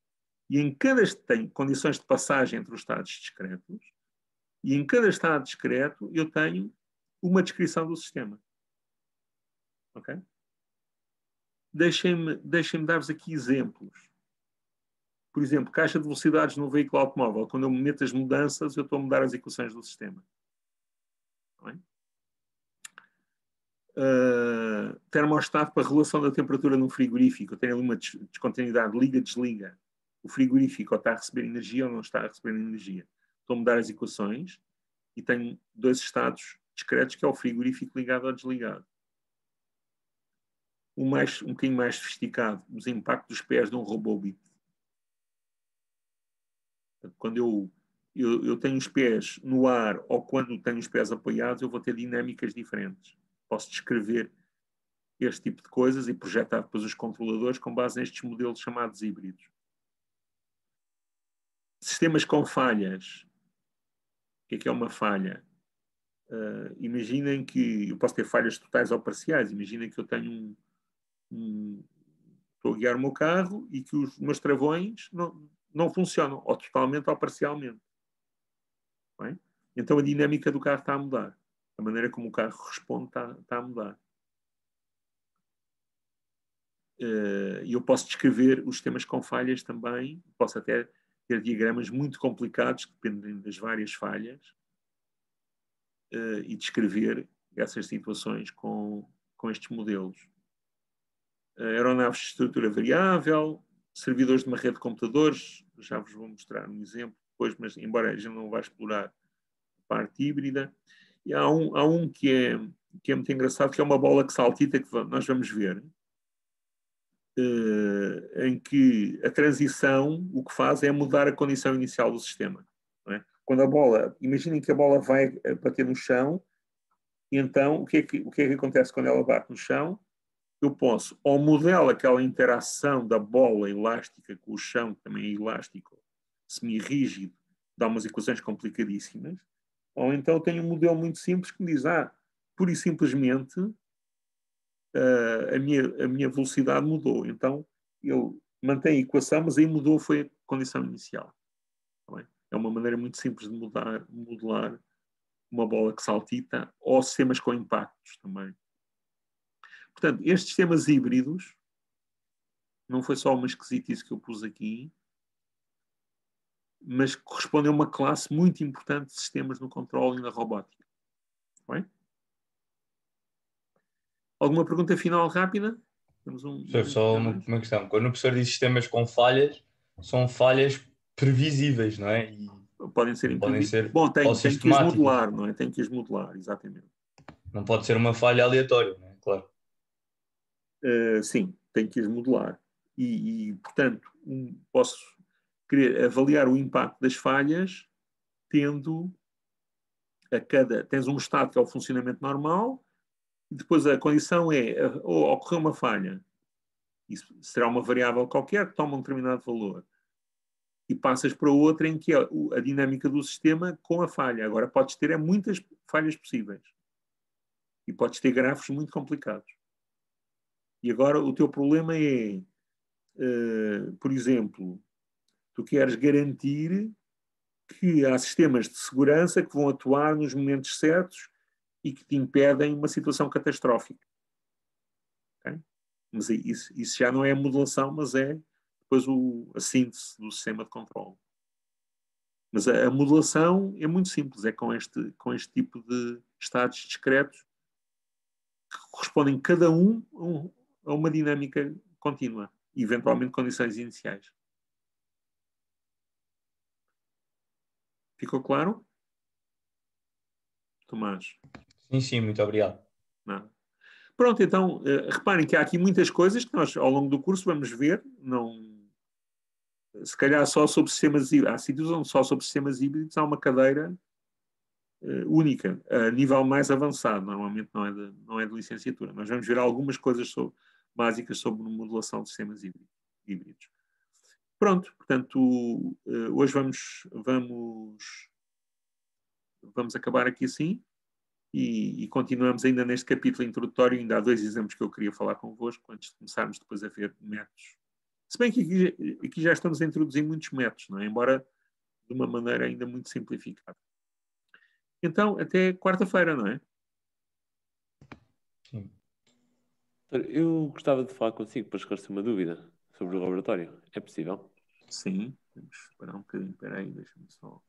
[SPEAKER 1] e em cada tem condições de passagem entre os estados discretos, e em cada estado discreto eu tenho uma descrição do sistema. Ok? Deixem-me dar-vos aqui exemplos. Por exemplo, caixa de velocidades no veículo automóvel. Quando eu me meto as mudanças, eu estou a mudar as equações do sistema. Não é? Termostato para regulação da temperatura num frigorífico. Eu tenho ali uma descontinuidade, liga-desliga. O frigorífico ou está a receber energia ou não está a receber energia. Estou a mudar as equações e tenho dois estados discretos, que é o frigorífico ligado ou desligado. Um bocadinho mais sofisticado, os impactos dos pés de um robô-bit. Quando eu tenho os pés no ar ou quando tenho os pés apoiados, eu vou ter dinâmicas diferentes. Posso descrever este tipo de coisas e projetar depois os controladores com base nestes modelos chamados híbridos. Sistemas com falhas. O que é uma falha? Imaginem que eu posso ter falhas totais ou parciais. Imaginem que eu tenho estou a guiar o meu carro e que os meus travões não funcionam, ou totalmente ou parcialmente. Bem? Então a dinâmica do carro está a mudar. A maneira como o carro responde está a mudar. E eu posso descrever os sistemas com falhas também. Posso até ter diagramas muito complicados que dependem das várias falhas e descrever essas situações com estes modelos. Aeronaves de estrutura variável, servidores de uma rede de computadores, já vos vou mostrar um exemplo depois, mas embora a gente não vá explorar a parte híbrida. E há um que é muito engraçado, que é uma bola que saltita, que nós vamos ver, em que a transição o que faz é mudar a condição inicial do sistema. Não é? Quando a bola, imaginem que a bola vai bater no chão, e então o que é que acontece quando ela bate no chão? Eu posso, ou modelo aquela interação da bola elástica com o chão, que também é elástico, semi-rígido, dá umas equações complicadíssimas, ou então tenho um modelo muito simples que me diz, pura e simplesmente a minha velocidade mudou. Então, eu mantenho a equação, mas aí mudou foi a condição inicial. É uma maneira muito simples de modelar uma bola que saltita, ou sistemas com impactos também. Portanto, estes sistemas híbridos, não foi só uma esquisitice que eu pus aqui, mas correspondem a uma classe muito importante de sistemas no controle e na robótica. Bem? Alguma pergunta final rápida? Temos
[SPEAKER 8] só uma questão. Quando o professor diz sistemas com falhas, são falhas previsíveis, não é? E
[SPEAKER 1] podem ser imprevisíveis. Bom, tem que os modelar, não é? Tem que os modelar, exatamente.
[SPEAKER 8] Não pode ser uma falha aleatória, não é? Claro.
[SPEAKER 1] Sim, tem que os modelar. E portanto, posso querer avaliar o impacto das falhas tendo tens um estado que é o funcionamento normal, e depois a condição é, ocorreu uma falha. Isso será uma variável qualquer que toma um determinado valor. E passas para outra em que é a dinâmica do sistema com a falha. Agora, podes ter muitas falhas possíveis. E podes ter grafos muito complicados. E agora o teu problema é, por exemplo, tu queres garantir que há sistemas de segurança que vão atuar nos momentos certos e que te impedem uma situação catastrófica. Okay? Mas isso já não é a modelação, mas é depois a síntese do sistema de controle. Mas a modelação é muito simples, é com este tipo de estados discretos que correspondem cada um a uma dinâmica contínua, e eventualmente condições iniciais. Ficou claro? Tomás?
[SPEAKER 8] Sim, muito obrigado.
[SPEAKER 1] Nada. Pronto, então, reparem que há aqui muitas coisas que nós, ao longo do curso, vamos ver. Se calhar só sobre sistemas híbridos. Há sítios onde só sobre sistemas híbridos há uma cadeira única, a nível mais avançado. Normalmente não é de licenciatura. Nós vamos ver algumas coisas básicas sobre modelação de sistemas híbridos. Pronto, portanto, hoje vamos acabar aqui assim. E continuamos ainda neste capítulo introdutório. Ainda há 2 exemplos que eu queria falar convosco antes de começarmos depois a ver métodos. Se bem que aqui já estamos a introduzir muitos métodos, não é? Embora de uma maneira ainda muito simplificada. Então, até quarta-feira, não é?
[SPEAKER 8] Sim.
[SPEAKER 4] Eu gostava de falar consigo para esclarecer uma dúvida sobre o laboratório. É possível?
[SPEAKER 1] Sim. Vamos esperar um bocadinho. Espera aí, deixa-me só...